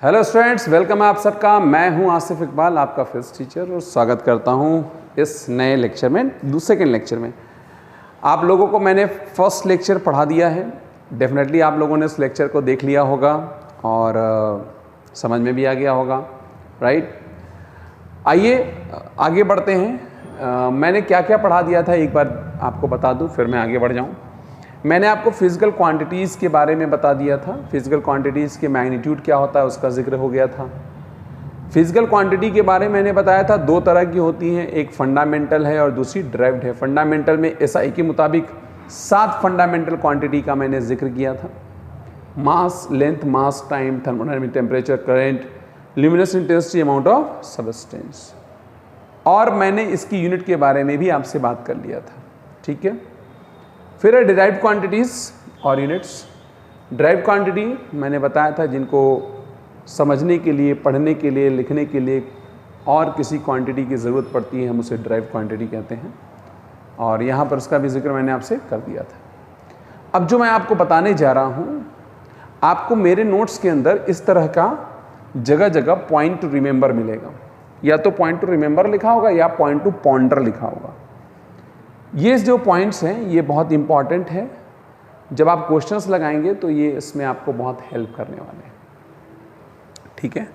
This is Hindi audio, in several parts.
हेलो स्टूडेंट्स, वेलकम है आप सबका। मैं हूं आसिफ इकबाल, आपका फिजिक्स टीचर, और स्वागत करता हूं इस नए लेक्चर में, सेकेंड लेक्चर में। आप लोगों को मैंने फर्स्ट लेक्चर पढ़ा दिया है। डेफिनेटली आप लोगों ने इस लेक्चर को देख लिया होगा और समझ में भी आ गया होगा, राइट। आइए आगे बढ़ते हैं। मैंने क्या क्या पढ़ा दिया था एक बार आपको बता दूं, फिर मैं आगे बढ़ जाऊं। मैंने आपको फिजिकल क्वांटिटीज़ के बारे में बता दिया था। फिजिकल क्वांटिटीज़ के मैग्नीट्यूड क्या होता है उसका जिक्र हो गया था। फिजिकल क्वांटिटी के बारे में मैंने बताया था दो तरह की होती हैं, एक फंडामेंटल है और दूसरी डिराइव्ड है। फंडामेंटल में एसआई के मुताबिक 7 फंडामेंटल क्वांटिटी का मैंने जिक्र किया था। Mass, length, mass, time, thermodynamic, temperature, current, luminous intensity, amount of substance. और मैंने इसकी यूनिट के बारे में भी आपसे बात कर लिया था, ठीक है। फिर है डिराइव्ड क्वांटिटीज़ और यूनिट्स। डिराइव्ड क्वांटिटी मैंने बताया था जिनको समझने के लिए, पढ़ने के लिए, लिखने के लिए और किसी क्वांटिटी की ज़रूरत पड़ती है, हम उसे डिराइव्ड क्वांटिटी कहते हैं। और यहाँ पर उसका भी जिक्र मैंने आपसे कर दिया था। अब जो मैं आपको बताने जा रहा हूँ, आपको मेरे नोट्स के अंदर इस तरह का जगह जगह पॉइंट टू रिमेंबर मिलेगा। या तो पॉइंट टू रिमेंबर लिखा होगा या पॉइंट टू पॉन्डर लिखा होगा। ये जो पॉइंट्स हैं ये बहुत इंपॉर्टेंट है। जब आप क्वेश्चंस लगाएंगे तो ये इसमें आपको बहुत हेल्प करने वाले हैं, ठीक है।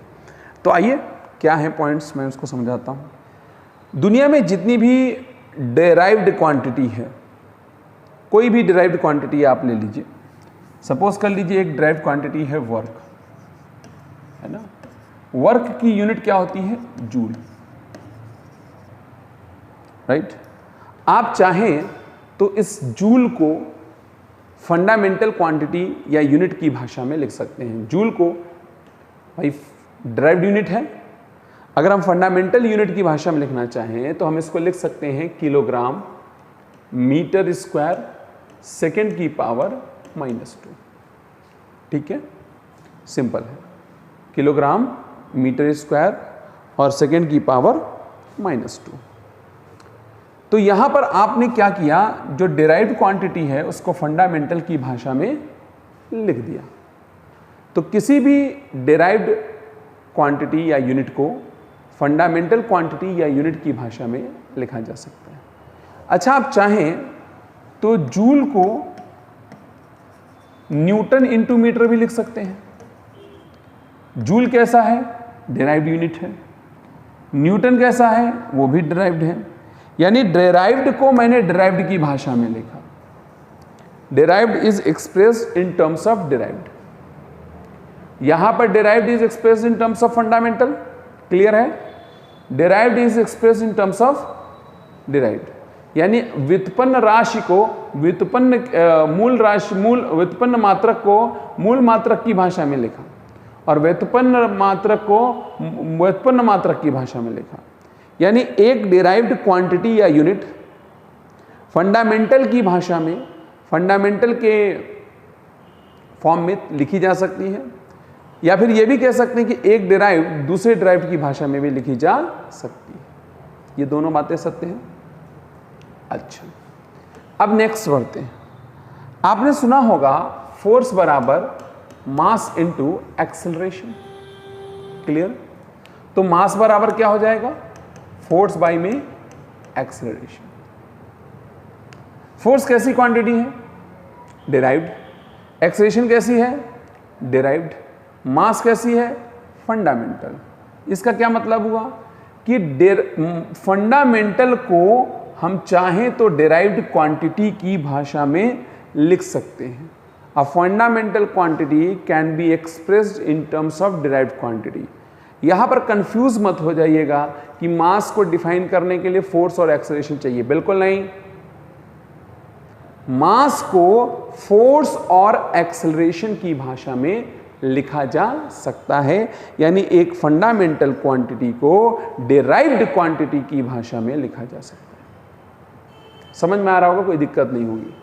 तो आइए क्या है पॉइंट्स, मैं उसको समझाता हूँ। दुनिया में जितनी भी डिराइव्ड क्वांटिटी है, कोई भी डिराइव्ड क्वांटिटी आप ले लीजिए। सपोज कर लीजिए एक डिराइव्ड क्वांटिटी है वर्क, है ना। वर्क की यूनिट क्या होती है? Joule, right. आप चाहें तो इस जूल को फंडामेंटल क्वांटिटी या यूनिट की भाषा में लिख सकते हैं। जूल को भाई डिराइव्ड यूनिट है, अगर हम फंडामेंटल यूनिट की भाषा में लिखना चाहें तो हम इसको लिख सकते हैं किलोग्राम मीटर स्क्वायर सेकेंड की पावर -2, ठीक है। सिंपल है, किलोग्राम मीटर स्क्वायर और सेकेंड की पावर -2। तो यहां पर आपने क्या किया, जो डिराइव्ड क्वांटिटी है उसको फंडामेंटल की भाषा में लिख दिया। तो किसी भी डिराइव्ड क्वांटिटी या यूनिट को फंडामेंटल क्वांटिटी या यूनिट की भाषा में लिखा जा सकता है। अच्छा, आप चाहें तो जूल को न्यूटन इंटू मीटर भी लिख सकते हैं। जूल कैसा है? डिराइव्ड यूनिट है। न्यूटन कैसा है? वो भी डिराइव्ड है। यानी डिराइव्ड को मैंने डिराइव्ड की भाषा में लिखा। Derived is expressed in terms of derived. यहां पर derived is expressed in terms of fundamental, clear है। Derived is expressed in terms of derived, यानी व्युत्पन्न राशि को, व्युत्पन्न मात्रक को मूल मात्रक की भाषा में लिखा और व्युत्पन्न मात्रक को व्युत्पन्न मात्रक की भाषा में लिखा। यानी एक डिराइव्ड क्वांटिटी या यूनिट फंडामेंटल की भाषा में, फंडामेंटल के फॉर्म में लिखी जा सकती है, या फिर ये भी कह सकते हैं कि एक डिराइव्ड दूसरे डिराइव्ड की भाषा में भी लिखी जा सकती है। ये दोनों बातें सत्य हैं। अच्छा, अब नेक्स्ट बढ़ते हैं। आपने सुना होगा फोर्स बराबर मास इनटू एक्सेलरेशन, क्लियर। तो मास बराबर क्या हो जाएगा? फोर्स बाई में एक्सेलरेशन। फोर्स कैसी क्वांटिटी है? डिराइव्ड। एक्सेलरेशन कैसी है? डिराइव्ड। मास कैसी है? फंडामेंटल। इसका क्या मतलब हुआ कि फंडामेंटल को हम चाहें तो डिराइव्ड क्वांटिटी की भाषा में लिख सकते हैं। अ fundamental quantity can be expressed in terms of derived quantity. यहां पर कंफ्यूज मत हो जाइएगा कि मास को डिफाइन करने के लिए फोर्स और एक्सेलरेशन चाहिए, बिल्कुल नहीं। मास को फोर्स और एक्सेलरेशन की भाषा में लिखा जा सकता है, यानी एक फंडामेंटल क्वांटिटी को डिराइव्ड क्वांटिटी की भाषा में लिखा जा सकता है। समझ में आ रहा होगा, कोई दिक्कत नहीं होगी।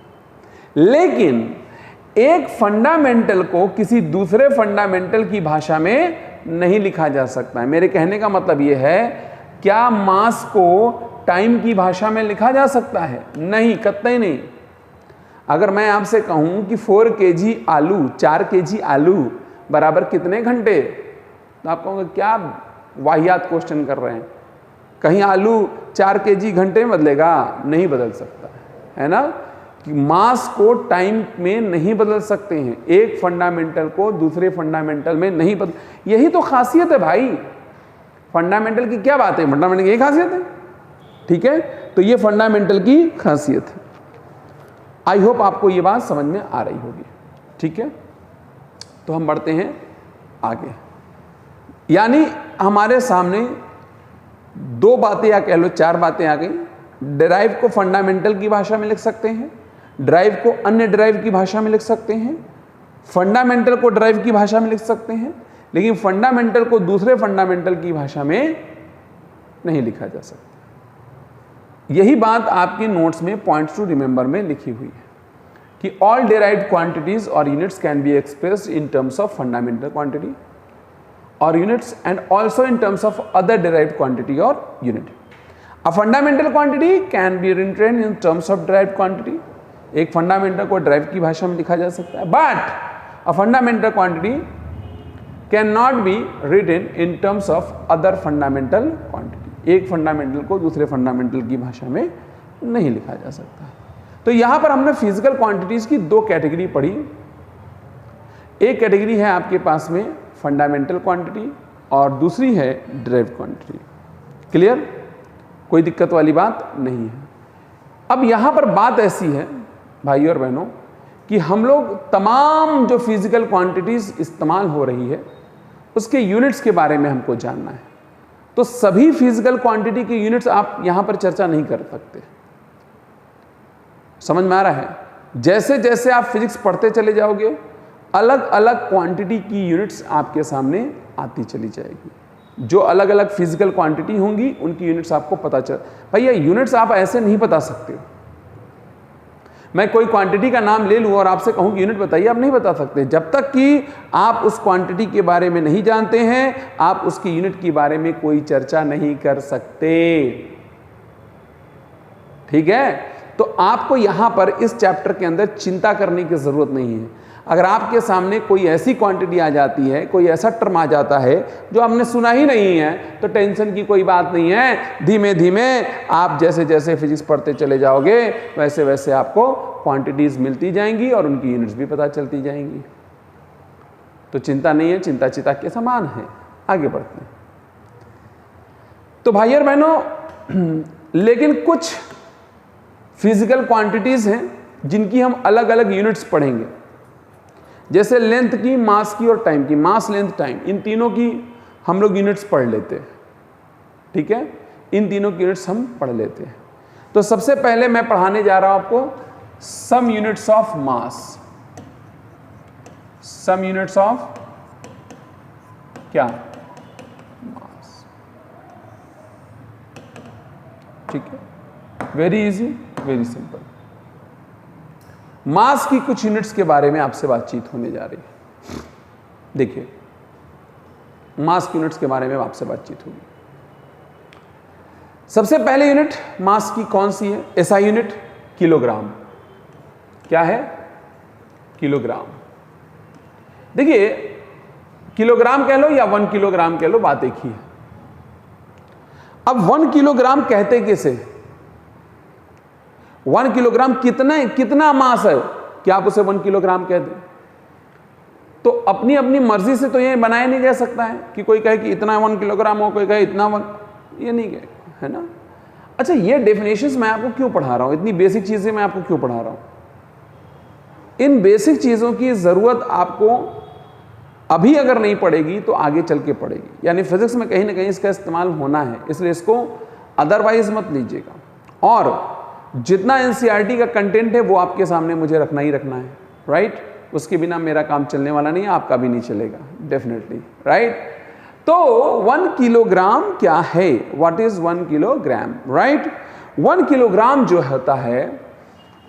लेकिन एक फंडामेंटल को किसी दूसरे फंडामेंटल की भाषा में नहीं लिखा जा सकता है। मेरे कहने का मतलब यह है, क्या मास को टाइम की भाषा में लिखा जा सकता है? नहीं, कतई नहीं। अगर मैं आपसे कहूं कि 4 kg आलू, 4 kg आलू बराबर कितने घंटे, तो आप कहोगे क्या वाहियात क्वेश्चन कर रहे हैं, कहीं आलू 4 kg घंटे में बदलेगा? नहीं बदल सकता है ना, कि मास को टाइम में नहीं बदल सकते हैं, एक फंडामेंटल को दूसरे फंडामेंटल में नहीं बदल, यही तो खासियत है भाई। फंडामेंटल की क्या बात है, फंडामेंटल की यही खासियत है, ठीक है। तो ये फंडामेंटल की खासियत है। आई होप आपको ये बात समझ में आ रही होगी, ठीक है। तो हम बढ़ते हैं आगे, यानी हमारे सामने 2 बातें या कह लो 4 बातें आ गई। डिराइव को फंडामेंटल की भाषा में लिख सकते हैं, ड्राइव को अन्य ड्राइव की भाषा में लिख सकते हैं, फंडामेंटल को ड्राइव की भाषा में लिख सकते हैं, लेकिन फंडामेंटल को दूसरे फंडामेंटल की भाषा में नहीं लिखा जा सकता। यही बात आपके नोट्स में पॉइंट्स टू रिमेंबर में लिखी हुई है कि ऑल डिराइव्ड क्वांटिटीज और units can be expressed in terms of fundamental quantity और units and also in terms of other derived quantity और unit. A fundamental quantity can be written in terms of derived quantity, एक फंडामेंटल को ड्राइव की भाषा में लिखा जा सकता है, but a fundamental quantity can not be written in terms of other fundamental quantity, एक फंडामेंटल को दूसरे फंडामेंटल की भाषा में नहीं लिखा जा सकता। तो यहां पर हमने फिजिकल क्वांटिटीज की 2 कैटेगरी पढ़ी। एक कैटेगरी है आपके पास में फंडामेंटल क्वांटिटी और दूसरी है डिराइव्ड क्वांटिटी। क्लियर, कोई दिक्कत वाली बात नहीं है। अब यहां पर बात ऐसी है भाइयों और बहनों कि हम लोग तमाम जो फिजिकल क्वांटिटीज इस्तेमाल हो रही है उसके यूनिट्स के बारे में हमको जानना है। तो सभी फिजिकल क्वांटिटी के यूनिट्स आप यहां पर चर्चा नहीं कर सकते। समझ में आ रहा है? जैसे जैसे आप फिजिक्स पढ़ते चले जाओगे अलग अलग क्वांटिटी की यूनिट्स आपके सामने आती चली जाएगी। जो अलग अलग फिजिकल क्वांटिटी होंगी उनकी यूनिट्स आपको पता चल, भैया यूनिट्स आप ऐसे नहीं बता सकते। मैं कोई क्वांटिटी का नाम ले लूं और आपसे कहूं कि यूनिट बताइए, आप नहीं बता सकते। जब तक कि आप उस क्वांटिटी के बारे में नहीं जानते हैं आप उसकी यूनिट के बारे में कोई चर्चा नहीं कर सकते, ठीक है। तो आपको यहां पर इस चैप्टर के अंदर चिंता करने की जरूरत नहीं है। अगर आपके सामने कोई ऐसी क्वांटिटी आ जाती है, कोई ऐसा टर्म आ जाता है जो हमने सुना ही नहीं है, तो टेंशन की कोई बात नहीं है। धीमे धीमे आप जैसे जैसे फिजिक्स पढ़ते चले जाओगे वैसे वैसे आपको क्वांटिटीज मिलती जाएंगी और उनकी यूनिट्स भी पता चलती जाएंगी। तो चिंता नहीं है, चिंता चिता के समान है। आगे बढ़ते हैं। तो भाई और बहनों, लेकिन कुछ फिजिकल क्वांटिटीज हैं जिनकी हम अलग अलग यूनिट्स पढ़ेंगे, जैसे लेंथ की, मास की और टाइम की। मास, लेंथ, टाइम, इन तीनों की हम लोग यूनिट्स पढ़ लेते हैं, ठीक है। इन तीनों की यूनिट्स हम पढ़ लेते हैं। तो सबसे पहले मैं पढ़ाने जा रहा हूं आपको some units of mass. Some units of क्या? मास, ठीक है। Very easy, very simple. Mass की कुछ यूनिट्स के बारे में आपसे बातचीत होने जा रही है। देखिए, मास की यूनिट्स के बारे में आपसे बातचीत होगी। सबसे पहले यूनिट मास की कौन सी है? SI unit kilogram. क्या है? किलोग्राम। देखिए, किलोग्राम कह लो या 1 किलोग्राम कह लो, बात एक ही है। अब 1 किलोग्राम कहते किसे? 1 किलोग्राम कितना मास है कि आप उसे 1 किलोग्राम कह दें? तो अपनी अपनी मर्जी से तो ये बनाया नहीं जा सकता है कि कोई कहे कि इतना 1 किलोग्राम हो, कोई कहे इतना 1, ये नहीं कहे, है ना। अच्छा, ये डेफिनेशंस मैं आपको क्यों पढ़ा रहा हूं? इतनी बेसिक चीजें मैं आपको क्यों पढ़ा रहा हूं? इन बेसिक चीजों की जरूरत आपको अभी अगर नहीं पड़ेगी तो आगे चल के पड़ेगी। यानी फिजिक्स में कहीं ना कहीं इसका इस्तेमाल होना है, इसलिए इसको अदरवाइज मत लीजिएगा। और जितना एनसीईआरटी का कंटेंट है वो आपके सामने मुझे रखना ही रखना है, राइट। उसके बिना मेरा काम चलने वाला नहीं है, आपका भी नहीं चलेगा, डेफिनेटली, राइट। तो 1 किलोग्राम क्या है? What is 1 kilogram, right. 1 kilogram जो होता है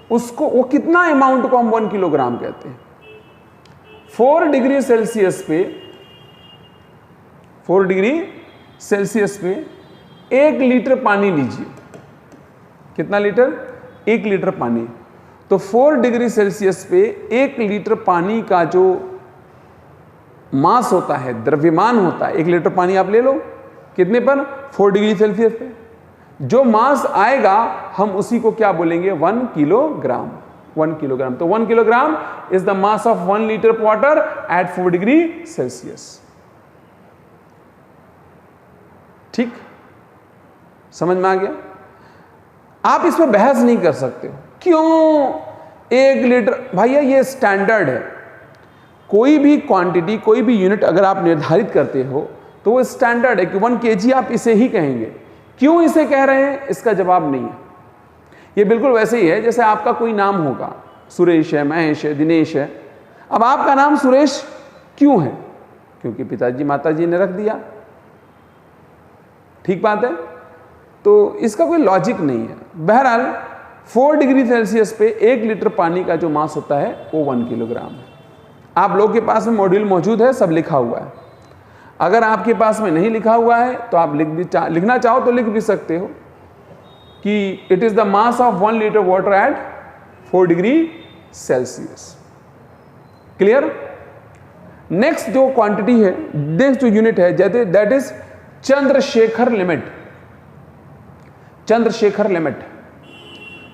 उसको, वो कितना अमाउंट को हम 1 किलोग्राम कहते हैं? 4 डिग्री सेल्सियस पे, 4 डिग्री सेल्सियस पे 1 लीटर पानी लीजिए। कितना लीटर? 1 लीटर पानी। तो 4 डिग्री सेल्सियस पे 1 लीटर पानी का जो मास होता है, द्रव्यमान होता है, 1 लीटर पानी आप ले लो, कितने पर? 4 डिग्री सेल्सियस पे। जो मास आएगा हम उसी को क्या बोलेंगे? 1 किलोग्राम। 1 किलोग्राम। तो 1 kilogram is the mass of 1 litre of water at 4 degree Celsius. ठीक, समझ में आ गया? आप इस पर बहस नहीं कर सकते। क्यों 1 लीटर? भैया ये स्टैंडर्ड है। कोई भी क्वांटिटी, कोई भी यूनिट अगर आप निर्धारित करते हो तो वो स्टैंडर्ड है कि 1 kg आप इसे ही कहेंगे। क्यों इसे कह रहे हैं, इसका जवाब नहीं है। ये बिल्कुल वैसे ही है जैसे आपका कोई नाम होगा, सुरेश है, महेश है, दिनेश है। अब आपका नाम सुरेश क्यों है? क्योंकि पिताजी माताजी ने रख दिया। ठीक बात है? तो इसका कोई लॉजिक नहीं है। बहरहाल 4 डिग्री सेल्सियस पे 1 लीटर पानी का जो मास होता है वो 1 किलोग्राम है। आप लोग के पास में मॉड्यूल मौजूद है, सब लिखा हुआ है। अगर आपके पास में नहीं लिखा हुआ है तो आप लिखना चाहो तो लिख भी सकते हो कि it is the mass of 1 litre water at 4 degree Celsius. Clear? Next जो क्वांटिटी है, नेक्स्ट जो यूनिट है, that is Chandrashekhar limit. Chandrashekhar limit,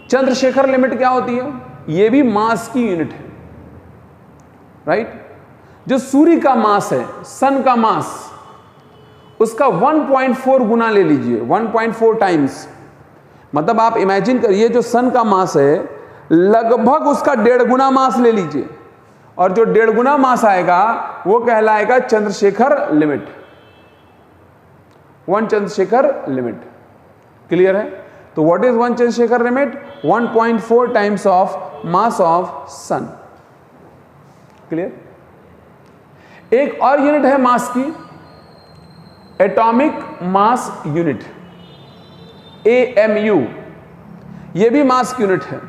Chandrashekhar limit क्या होती है? यह भी मास की यूनिट है, राइट? जो सूर्य का मास है, सन का मास, उसका 1.4 गुना ले लीजिए, 1.4 टाइम्स। मतलब आप इमेजिन करिए जो सन का मास है लगभग उसका 1.5 गुना मास ले लीजिए, और जो 1.5 गुना मास आएगा वो कहलाएगा Chandrasekhar limit, 1 Chandrasekhar limit. Clear है? तो what is 1 Chandrasekhar limit? 1.4 times of mass of sun. Clear? एक और यूनिट है मास की, एटॉमिक मास यूनिट, AMU। यह भी मास की यूनिट है,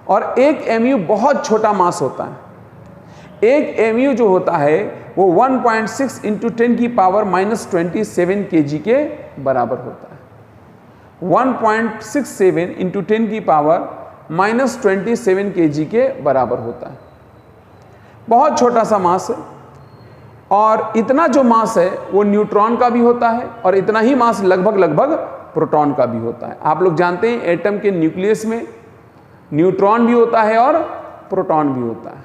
और एक MU बहुत छोटा मास होता है। एक MU जो होता है वो 1.6 × 10⁻⁻27 kg के बराबर होता है। 1.67 × 10⁻⁻27 kg के बराबर होता है। बहुत छोटा सा मास है, और इतना जो मास है वो न्यूट्रॉन का भी होता है, और इतना ही मास लगभग प्रोटॉन का भी होता है। आप लोग जानते हैं एटम के न्यूक्लियस में न्यूट्रॉन भी होता है और प्रोटॉन भी होता है।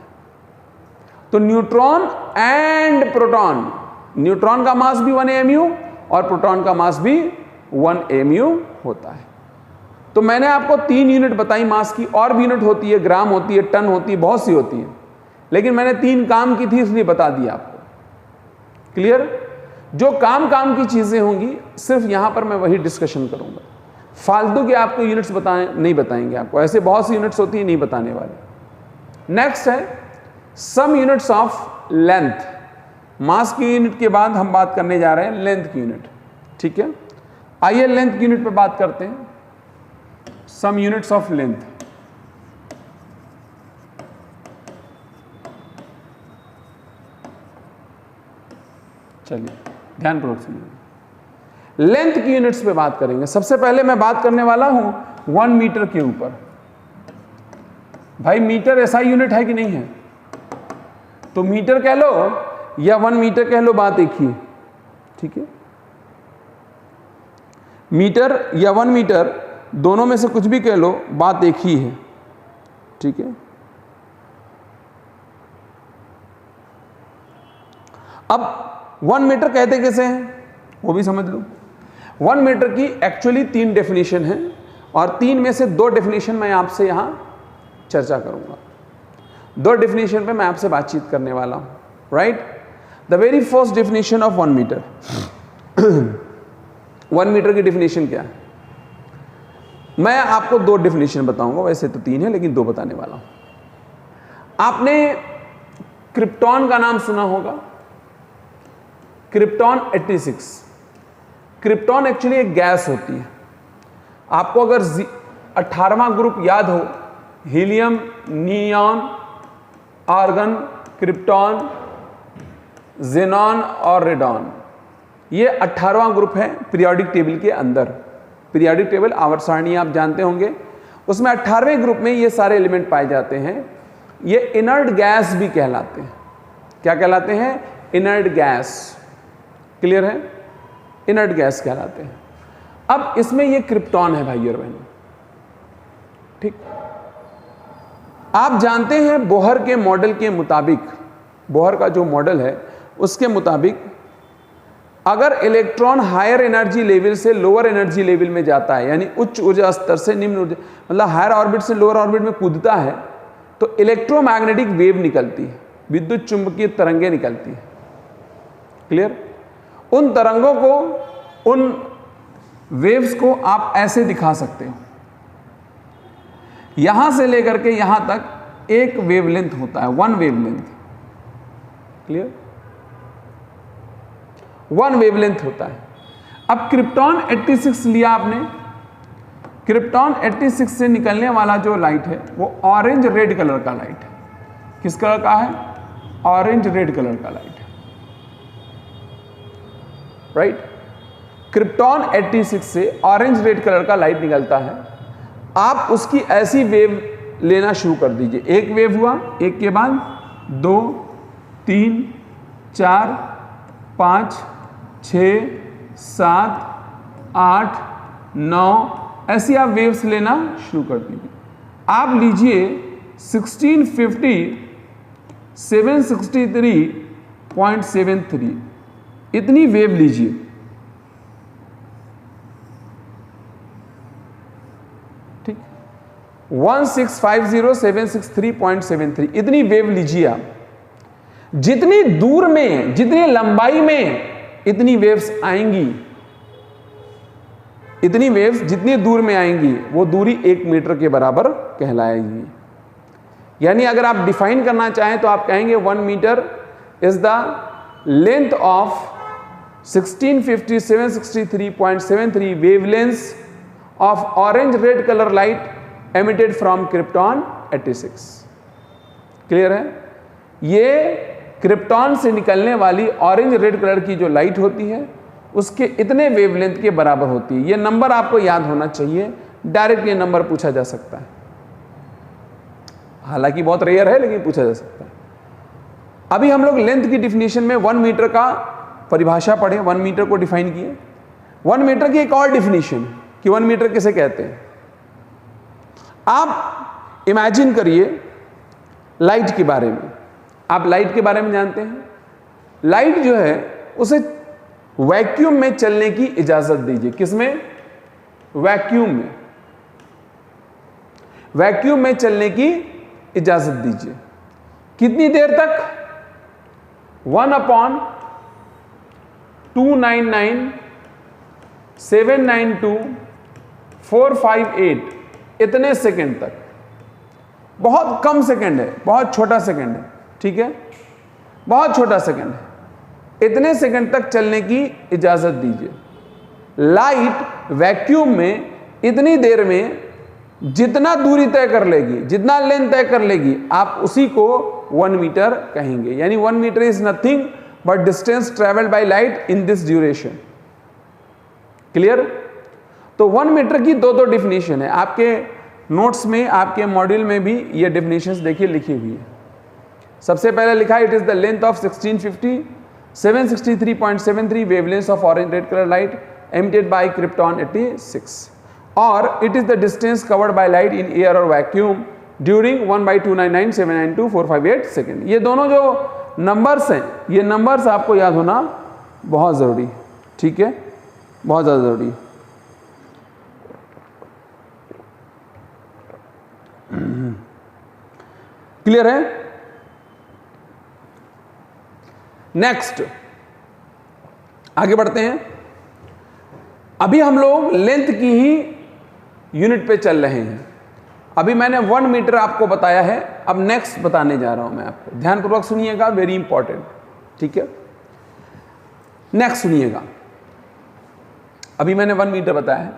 तो न्यूट्रॉन एंड प्रोटॉन, न्यूट्रॉन का मास भी 1 MU और प्रोटॉन का मास भी 1 MU होता है। तो मैंने आपको 3 यूनिट बताई मास की, और भी यूनिट होती है, ग्राम होती है, टन होती है, बहुत सी होती है, लेकिन मैंने 3 काम की थी इसलिए बता दिया आपको। क्लियर? जो काम की चीजें होंगी सिर्फ यहां पर मैं वही डिस्कशन करूंगा, फालतू के आपको यूनिट्स नहीं बताएंगे आपको, ऐसे बहुत सी यूनिट्स होती है नहीं बताने वाले। नेक्स्ट है सम यूनिट्स ऑफ लेंथ। मास की यूनिट के बाद हम बात करने जा रहे हैं लेंथ की यूनिट। ठीक है, आइए लेंथ की यूनिट पर बात करते हैं। सम यूनिट्स ऑफ लेंथ। चलिए ध्यानपूर्वक सुनिए। लेंथ की यूनिट्स पे बात करेंगे। सबसे पहले मैं बात करने वाला हूं 1 मीटर के ऊपर। भाई मीटर ऐसा यूनिट है कि नहीं है? तो मीटर कह लो या 1 मीटर कह लो, बात एक ही है। ठीक है, मीटर या 1 मीटर दोनों में से कुछ भी कह लो, बात एक ही है। ठीक है, अब 1 मीटर कहते कैसे हैं वो भी समझ लो। 1 मीटर की एक्चुअली 3 डेफिनेशन है, और 3 में से 2 डेफिनेशन मैं आपसे यहां चर्चा करूंगा। 2 डेफिनेशन पे मैं आपसे बातचीत करने वाला हूं, right? The very first definition of 1 metre. 1 metre की डेफिनेशन क्या है? मैं आपको 2 डेफिनेशन बताऊंगा, वैसे तो 3 है लेकिन 2 बताने वाला हूं। आपने क्रिप्टॉन का नाम सुना होगा, क्रिप्टॉन 86। क्रिप्टॉन एक्चुअली एक गैस होती है। आपको अगर 18वां ग्रुप याद हो, helium, neon, argon, krypton, xenon और रेडॉन, ये 18वां ग्रुप है पीरियोडिक टेबल के अंदर। पीरियोडिक टेबल आवर्त सारणी आप जानते होंगे, उसमें 18वें ग्रुप में ये सारे एलिमेंट पाए जाते हैं। ये इनर्ट गैस भी कहलाते हैं। क्या कहलाते हैं? Inert gas. क्लियर है? इनर्ट गैस कहलाते हैं। अब इसमें ये क्रिप्टॉन है भाई और बहनों, ठीक। आप जानते हैं बोहर के मॉडल के मुताबिक, बोहर का जो मॉडल है उसके मुताबिक अगर इलेक्ट्रॉन हायर एनर्जी लेवल से लोअर एनर्जी लेवल में जाता है, यानी उच्च ऊर्जा स्तर से निम्न ऊर्जा, मतलब हायर ऑर्बिट से लोअर ऑर्बिट में कूदता है, तो इलेक्ट्रोमैग्नेटिक वेव निकलती है, विद्युत चुंबकीय तरंगें निकलती है। क्लियर? उन तरंगों को, उन वेव्स को आप ऐसे दिखा सकते हो, यहां से लेकर के यहां तक एक वेवलेंथ होता है, one wavelength. Clear? One wavelength होता है। अब क्रिप्टॉन 86 लिया आपने, क्रिप्टॉन 86 से निकलने वाला जो लाइट है वो ऑरेंज रेड कलर का लाइट है। किस कलर का है? ऑरेंज रेड कलर का लाइट है, राइट। क्रिप्टॉन 86 से ऑरेंज रेड कलर का लाइट निकलता है। आप उसकी ऐसी वेव लेना शुरू कर दीजिए। एक वेव हुआ, एक के बाद 2, 3, 4, 5, 6, 7, 8, 9, ऐसी आप वेव्स लेना शुरू कर दीजिए। आप लीजिए 1650 763.73, इतनी वेव लीजिए। ठीक, 1650 763.73 इतनी वेव लीजिए आप। जितनी दूर में, जितनी लंबाई में इतनी वेव्स आएंगी, इतनी वेव्स जितनी दूर में आएंगी वो दूरी 1 मीटर के बराबर कहलाएगी। यानी अगर आप डिफाइन करना चाहें तो आप कहेंगे 1 metre is the length of 1650 763.73 wavelength of orange red colour light emitted from krypton 86। Clear है? ये क्रिप्टॉन से निकलने वाली ऑरेंज रेड कलर की जो लाइट होती है उसके इतने वेवलेंथ के बराबर होती है। ये नंबर आपको याद होना चाहिए, डायरेक्ट ये नंबर पूछा जा सकता है, हालांकि बहुत रेयर है लेकिन पूछा जा सकता है। अभी हम लोग लेंथ की डिफिनेशन में 1 मीटर का परिभाषा पढ़े, 1 मीटर को डिफाइन किए। 1 मीटर की एक और डिफिनेशन कि 1 मीटर किसे कहते हैं। आप इमेजिन करिए लाइट के बारे में, आप लाइट के बारे में जानते हैं। लाइट जो है उसे वैक्यूम में चलने की इजाजत दीजिए। किसमें? वैक्यूम में। वैक्यूम में चलने की इजाजत दीजिए। कितनी देर तक? 1/299,792,458 इतने सेकंड तक। बहुत कम सेकंड है, बहुत छोटा सेकंड है, ठीक है, बहुत छोटा सेकंड है। इतने सेकंड तक चलने की इजाजत दीजिए। लाइट वैक्यूम में इतनी देर में जितना दूरी तय कर लेगी, जितना लेंथ तय कर लेगी, आप उसी को 1 मीटर कहेंगे। यानी 1 metre is nothing but distance travelled by light in this duration. Clear? तो 1 मीटर की दो डिफिनेशन है। आपके नोट्स में, आपके मॉड्यूल में भी ये डिफिनेशंस देखिए लिखी हुई है। सबसे पहले लिखा है it is the length of 1650 763.73 wavelengths of orange red color light emitted by krypton 86, or it is the distance covered by light in air or vacuum during 1/299,792,458 second. ये दोनों जो नंबर्स हैं, ये नंबर्स आपको याद होना बहुत ज़रूरी है, ठीक है, बहुत ज़्यादा ज़रूरी है। क्लियर है? नेक्स्ट आगे बढ़ते हैं। अभी हम लोग लेंथ की ही यूनिट पे चल रहे हैं। अभी मैंने 1 मीटर आपको बताया है, अब नेक्स्ट बताने जा रहा हूं मैं आपको। ध्यानपूर्वक सुनिएगा, वेरी इंपॉर्टेंट, ठीक है। नेक्स्ट सुनिएगा। अभी मैंने 1 मीटर बताया है,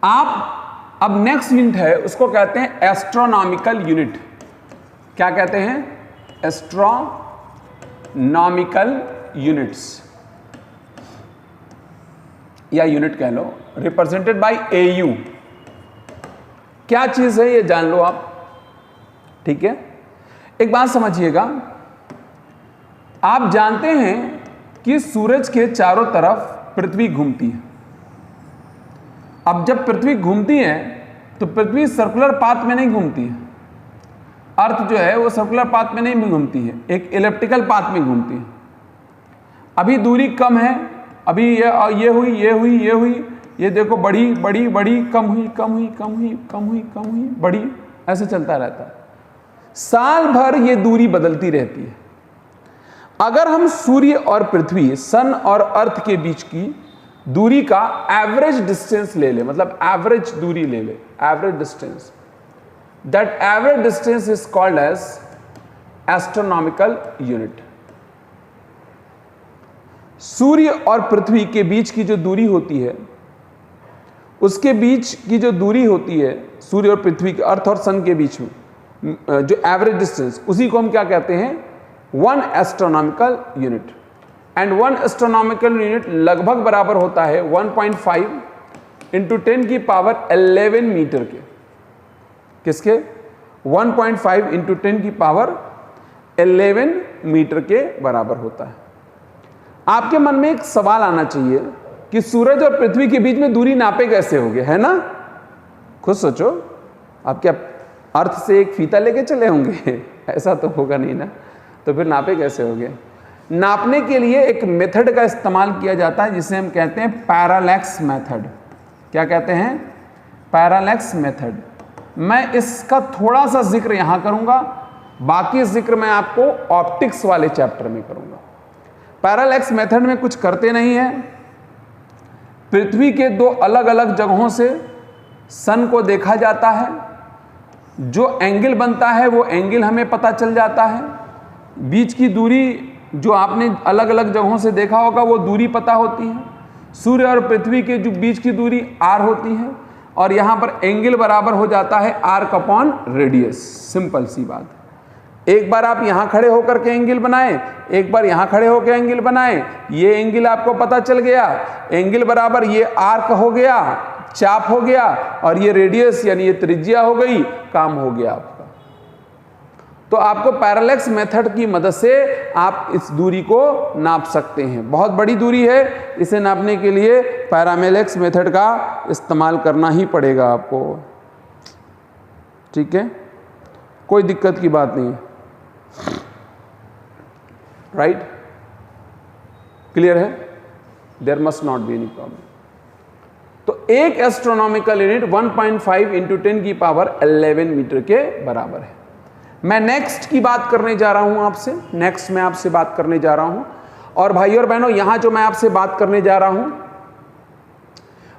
आप अब नेक्स्ट यूनिट है उसको कहते हैं एस्ट्रोनॉमिकल यूनिट। क्या कहते हैं? एस्ट्रोनॉमिकल यूनिट्स या यूनिट कह लो, रिप्रेजेंटेड बाय AU। क्या चीज है ये जान लो आप, ठीक है। एक बात समझिएगा, आप जानते हैं कि सूरज के चारों तरफ पृथ्वी घूमती है। अब जब पृथ्वी घूमती है तो पृथ्वी सर्कुलर पाथ में नहीं घूमती है, अर्थ जो है वो सर्कुलर पाथ में नहीं घूमती है, एक इलिप्टिकल पाथ में घूमती है। अभी दूरी कम है, अभी ये हुई, ये हुई, ये हुई, ये देखो बढ़ी बढ़ी बढ़ी, कम हुई, कम हुई, कम हुई, कम हुई, कम हुई, बढ़ी, ऐसे चलता रहता है। साल भर ये दूरी बदलती रहती है। अगर हम सूर्य और पृथ्वी, सन और अर्थ के बीच की दूरी का एवरेज डिस्टेंस ले ले, मतलब एवरेज दूरी ले ले, average distance, that average distance is called as astronomical unit. सूर्य और पृथ्वी के बीच की जो दूरी होती है, उसके बीच की जो दूरी होती है सूर्य और पृथ्वी के, अर्थ और सन के बीच में जो एवरेज डिस्टेंस, उसी को हम क्या कहते हैं, 1 astronomical unit. And 1 astronomical unit लगभग बराबर होता है 1.5 इंटू 10 की पावर 11 मीटर के। किसके? 1.5 इंटू 10 की पावर 11 मीटर के बराबर होता है। आपके मन में एक सवाल आना चाहिए कि सूरज और पृथ्वी के बीच में दूरी नापे कैसे होगे, है ना? खुद सोचो, आप क्या अर्थ से एक फीता लेके चले होंगे? ऐसा तो होगा नहीं ना, तो फिर नापे कैसे होंगे? नापने के लिए एक मेथड का इस्तेमाल किया जाता है जिसे हम कहते हैं पैरालैक्स मेथड। क्या कहते हैं? Parallax method. मैं इसका थोड़ा सा जिक्र यहां करूंगा, बाकी जिक्र मैं आपको ऑप्टिक्स वाले चैप्टर में करूंगा। पैरालैक्स मेथड में कुछ करते नहीं है, पृथ्वी के 2 अलग अलग जगहों से सन को देखा जाता है, जो एंगल बनता है वो एंगल हमें पता चल जाता है, बीच की दूरी जो आपने अलग अलग जगहों से देखा होगा वो दूरी पता होती है, सूर्य और पृथ्वी के जो बीच की दूरी r होती है, और यहाँ पर एंगल बराबर हो जाता है आर्क अपॉन रेडियस। सिंपल सी बात। एक बार आप यहाँ खड़े होकर के एंगल बनाए, एक बार यहाँ खड़े होकर एंगल बनाए, ये एंगल आपको पता चल गया, एंगल बराबर ये आर्क हो गया, चाप हो गया, और ये रेडियस यानी ये त्रिज्या हो गई, काम हो गया आपका। तो आपको पैरालैक्स मेथड की मदद से आप इस दूरी को नाप सकते हैं। बहुत बड़ी दूरी है, इसे नापने के लिए पैरालैक्स मेथड का इस्तेमाल करना ही पड़ेगा आपको। ठीक है, कोई दिक्कत की बात नहीं है। राइट? क्लियर है? There must not be any problem. तो एक एस्ट्रोनॉमिकल यूनिट 1.5 इंटू 10 की पावर 11 मीटर के बराबर है। मैं नेक्स्ट की बात करने जा रहा हूं आपसे, नेक्स्ट मैं आपसे बात करने जा रहा हूं, और भाइयों और बहनों यहां जो मैं आपसे बात करने जा रहा हूं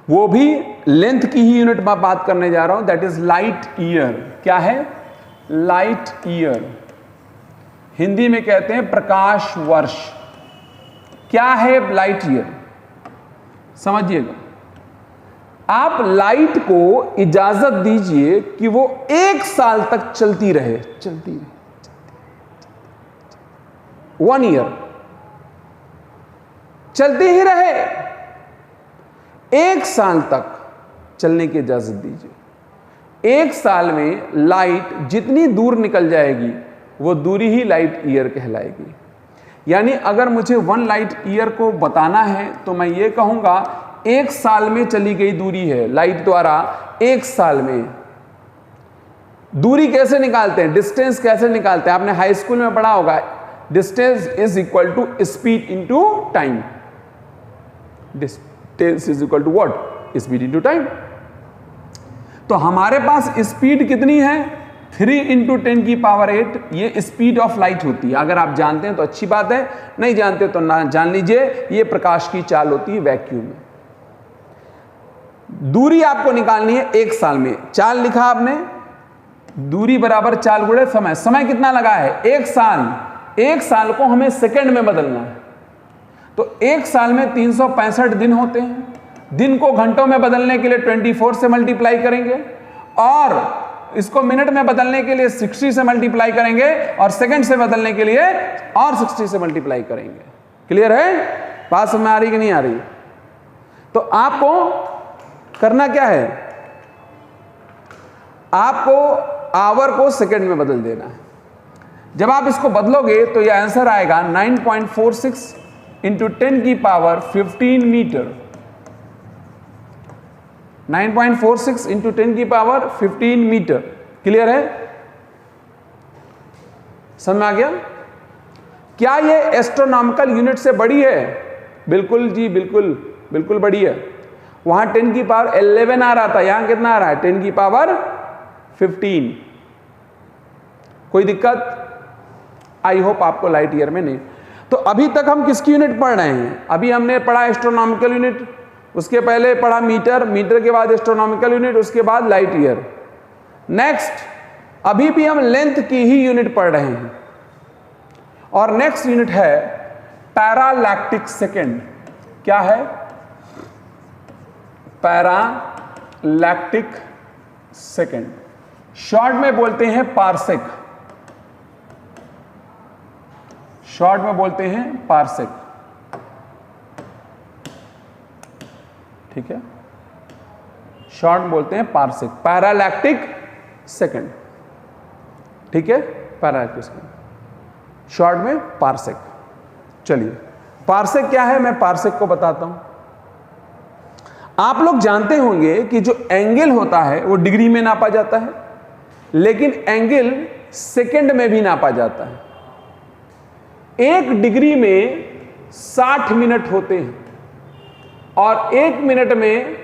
वो भी लेंथ की ही यूनिट में बात करने जा रहा हूं, दैट इज लाइट ईयर। क्या है? Light year. हिंदी में कहते हैं प्रकाश वर्ष। क्या है लाइट ईयर? समझिएगा, आप लाइट को इजाजत दीजिए कि वो 1 साल तक चलती रहे, चलती रहे, 1 ईयर चलती ही रहे, 1 साल तक चलने की इजाजत दीजिए। 1 साल में लाइट जितनी दूर निकल जाएगी वो दूरी ही लाइट ईयर कहलाएगी। यानी अगर मुझे 1 लाइट ईयर को बताना है तो मैं ये कहूंगा 1 साल में चली गई दूरी है लाइट द्वारा। 1 साल में दूरी कैसे निकालते हैं, डिस्टेंस कैसे निकालते हैं? आपने हाई स्कूल में पढ़ा होगा, distance is equal to speed into time. Distance is equal to what? Speed into time. तो हमारे पास स्पीड कितनी है? 3 इंटू 10 की पावर 8, ये स्पीड ऑफ लाइट होती है। अगर आप जानते हैं तो अच्छी बात है, नहीं जानते तो ना जान लीजिए, ये प्रकाश की चाल होती है वैक्यूम में। दूरी आपको निकालनी है 1 साल में। चाल लिखा आपने, दूरी बराबर चाल गुणे समय। समय कितना लगा है? 1 साल। 1 साल को हमें सेकंड में बदलना है, तो 1 साल में 365 दिन होते हैं। दिन को घंटों में बदलने के लिए 24 से मल्टीप्लाई करेंगे, और इसको मिनट में बदलने के लिए 60 से मल्टीप्लाई करेंगे, और सेकंड से बदलने के लिए और 60 से मल्टीप्लाई करेंगे। क्लियर है? बात समझ में आ रही कि नहीं आ रही? तो आपको करना क्या है? आपको आवर को सेकंड में बदल देना है। जब आप इसको बदलोगे तो यह आंसर आएगा 9.46 इंटू 10 की पावर 15 मीटर। 9.46 इंटू 10 की पावर 15 मीटर। क्लियर है? समझ में आ गया? क्या ये एस्ट्रोनॉमिकल यूनिट से बड़ी है? बिल्कुल जी, बिल्कुल बिल्कुल बड़ी है। वहां 10 की पावर 11 आ रहा था, यहां कितना आ रहा है? 10 की पावर 15। कोई दिक्कत? आई होप आपको लाइट ईयर में नहीं। तो अभी तक हम किसकी यूनिट पढ़ रहे हैं? अभी हमने पढ़ा एस्ट्रोनॉमिकल यूनिट, उसके पहले पढ़ा मीटर, मीटर के बाद एस्ट्रोनॉमिकल यूनिट, उसके बाद लाइट ईयर। नेक्स्ट अभी भी हम लेंथ की ही यूनिट पढ़ रहे हैं और नेक्स्ट यूनिट है पैरालैक्टिक सेकेंड। क्या है? पैरालैक्टिक सेकेंड, शॉर्ट में बोलते हैं पारसेक। शॉर्ट में बोलते हैं पारसेक। ठीक है, शॉर्ट में बोलते हैं पारसेक, पैरालैक्टिक सेकेंड। ठीक है, पैरालैक्टिक सेकेंड, शॉर्ट में पारसेक। चलिए, पारसेक क्या है मैं पारसेक को बताता हूं। आप लोग जानते होंगे कि जो एंगल होता है वो डिग्री में नापा जाता है, लेकिन एंगल सेकंड में भी नापा जाता है। 1 डिग्री में 60 मिनट होते हैं और 1 मिनट में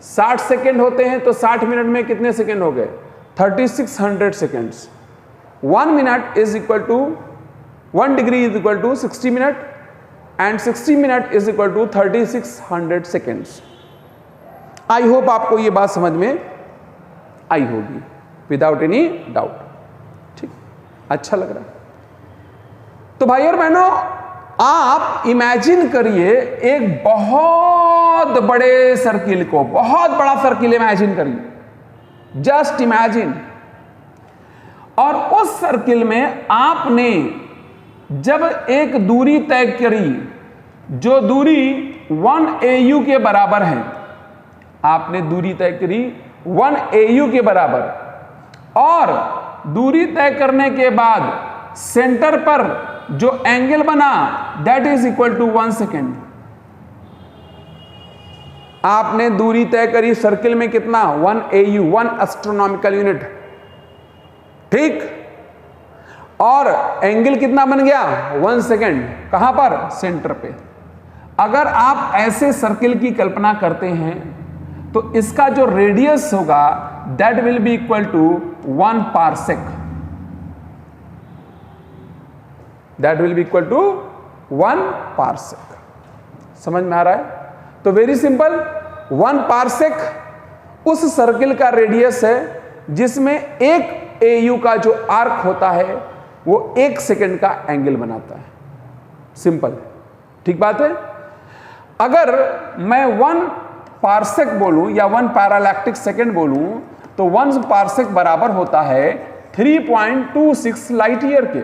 60 सेकंड होते हैं, तो 60 मिनट में कितने सेकंड हो गए? 3600 seconds. 1 minute is equal to 1 degree is equal to 60 minute and 60 minute is equal to 3600 seconds. I hope आपको ये बात समझ में आई होगी विदाउट एनी डाउट। ठीक, अच्छा लग रहा है? तो भाई और बहनों, आप इमेजिन करिए एक बहुत बड़े सर्किल को, बहुत बड़ा सर्किल इमेजिन करिए, जस्ट इमेजिन। और उस सर्किल में आपने जब एक दूरी तय करी, जो दूरी 1 AU के बराबर है, आपने दूरी तय करी 1 AU के बराबर, और दूरी तय करने के बाद सेंटर पर जो एंगल बना that is equal to 1 second. आपने दूरी तय करी सर्किल में कितना? 1 AU, 1 एस्ट्रोनॉमिकल यूनिट। ठीक, और एंगल कितना बन गया? 1 सेकेंड। कहां पर? सेंटर पे। अगर आप ऐसे सर्किल की कल्पना करते हैं तो इसका जो रेडियस होगा that will be equal to 1 parsec. That will be equal to 1 parsec. समझ में आ रहा है? तो वेरी सिंपल, 1 पारसेक उस सर्किल का रेडियस है जिसमें 1 AU का जो आर्क होता है वो 1 सेकेंड का एंगल बनाता है। सिंपल, ठीक बात है? अगर मैं 1 पारसेक बोलूं या 1 पैरालैक्टिक सेकेंड बोलूं तो 1 पारसेक बराबर होता है 3.26 लाइट ईयर के।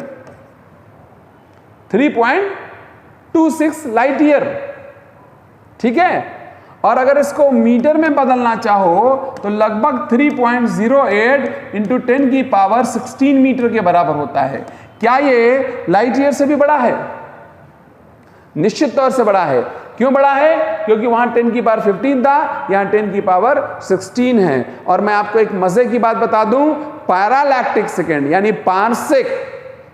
3.26 लाइट ईयर। ठीक है, और अगर इसको मीटर में बदलना चाहो तो लगभग 3.08 इंटू 10 की पावर 16 मीटर के बराबर होता है। क्या ये लाइट ईयर से भी बड़ा है? निश्चित तौर से बड़ा है। क्यों बड़ा है? क्योंकि वहां 10 की पावर 15 था, यहां 10 की पावर 16 है। और मैं आपको एक मजे की बात बता दूं, पैरालैक्टिक सेकेंड यानी पारसेक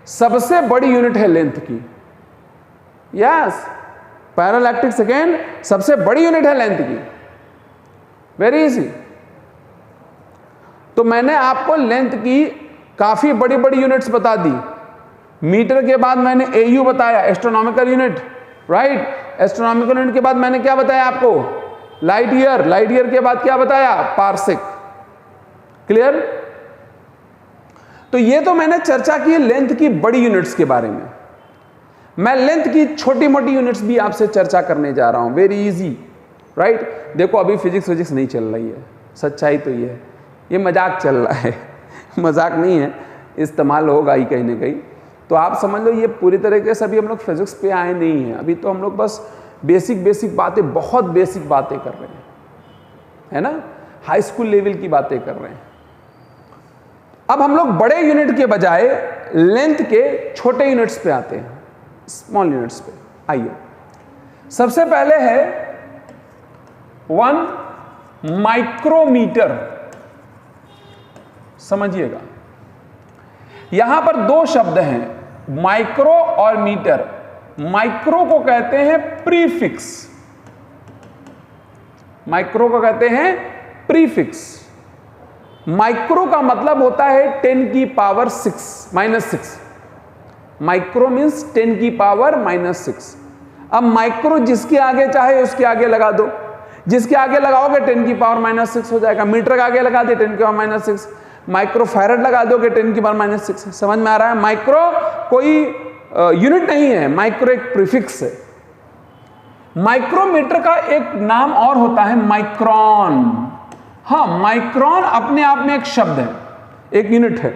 सबसे बड़ी यूनिट है लेंथ की। यस, पैरालैक्टिक सेकेंड सबसे बड़ी यूनिट है लेंथ की। Very easy. तो मैंने आपको लेंथ की काफी बड़ी बड़ी यूनिट्स बता दी। मीटर के बाद मैंने AU बताया, astronomical unit, right? Astronomical unit के बाद मैंने क्या बताया आपको? Light year. लाइट ईयर के बाद क्या बताया? पारसेक। क्लियर? तो ये तो मैंने चर्चा की लेंथ की बड़ी यूनिट्स के बारे में। मैं लेंथ की छोटी मोटी यूनिट्स भी आपसे चर्चा करने जा रहा हूं। Very easy, right? देखो अभी फिजिक्स नहीं चल रही है, सच्चाई तो ये है, ये मजाक चल रहा है। मजाक नहीं है, इस्तेमाल होगा ही कहीं ना कहीं। तो आप समझ लो ये पूरी तरीके से अभी हम लोग फिजिक्स पे आए नहीं हैं। अभी तो हम लोग बस बेसिक बातें, बहुत बेसिक बातें कर रहे हैं, है ना? हाई स्कूल लेवल की बातें कर रहे हैं। अब हम लोग बड़े यूनिट के बजाय लेंथ के छोटे यूनिट्स पे आते हैं, स्मॉल यूनिट्स पे। आइए, सबसे पहले है 1 माइक्रोमीटर। समझिएगा, यहां पर दो शब्द हैं, माइक्रो और मीटर। माइक्रो को कहते हैं प्रीफिक्स, माइक्रो को कहते हैं प्रीफिक्स। माइक्रो का मतलब होता है 10 की पावर -6। माइक्रो मीन्स 10 की पावर -6। अब माइक्रो जिसके आगे चाहे उसके आगे लगा दो, जिसके आगे लगाओगे 10 की पावर -6 हो जाएगा। मीटर के आगे लगा दे 10 की पावर -6, माइक्रो फैरड लगा दोगे 10 की पावर -6। समझ में आ रहा है? माइक्रो कोई यूनिट नहीं है, माइक्रो एक प्रीफिक्स है। माइक्रोमीटर का एक नाम और होता है माइक्रोन। हाँ, माइक्रोन अपने आप में एक शब्द है, एक यूनिट है।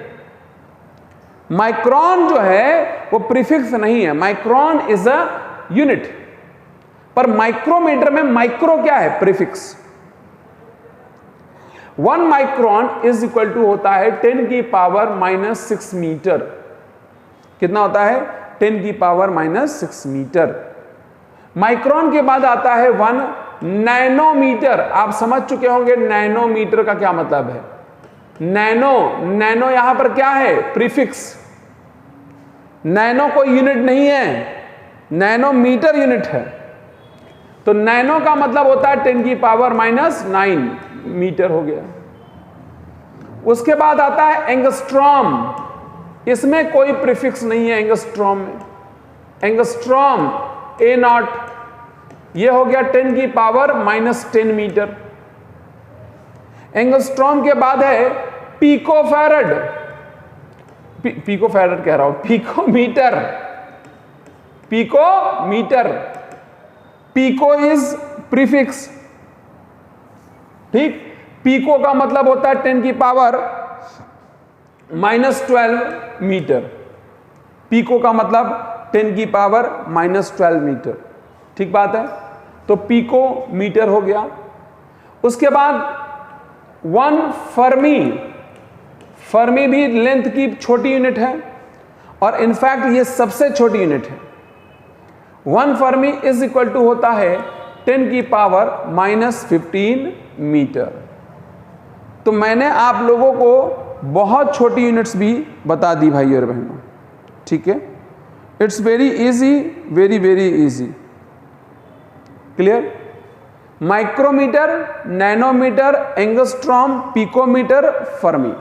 माइक्रोन जो है वो प्रीफिक्स नहीं है, माइक्रोन इज अ यूनिट। पर माइक्रोमीटर में माइक्रो क्या है? Prefix. 1 micron is equal to होता है 10 की पावर -6 मीटर। कितना होता है? 10 की पावर -6 मीटर। माइक्रोन के बाद आता है 1 नैनोमीटर। आप समझ चुके होंगे नैनोमीटर का क्या मतलब है। नैनो यहां पर क्या है? प्रीफिक्स। नैनो कोई यूनिट नहीं है, नैनोमीटर यूनिट है। तो नैनो का मतलब होता है 10 की पावर -9 मीटर हो गया। उसके बाद आता है एंगस्ट्रॉम। इसमें कोई प्रीफिक्स नहीं है एंगस्ट्रॉम में। एंगस्ट्रॉम A0, ये हो गया 10 की पावर -10 मीटर। एंगस्ट्रॉम के बाद है पिकोफैरड। पिकोफैरड कह रहा हूं, picometre. Picometre, pico is prefix. ठीक, पिको का मतलब होता है 10 की पावर -12 मीटर। पिको का मतलब 10 की पावर -12 मीटर। ठीक बात है। तो पिको मीटर हो गया। उसके बाद 1 फर्मी। फर्मी भी लेंथ की छोटी यूनिट है और इनफैक्ट ये सबसे छोटी यूनिट है। 1 फर्मी इज इक्वल टू होता है 10 की पावर -15 मीटर। तो मैंने आप लोगों को बहुत छोटी यूनिट्स भी बता दी भाई और बहनों। ठीक है, it's very easy, very very easy. Clear? Micrometre, nanometre, angstrom, picometre, fermi.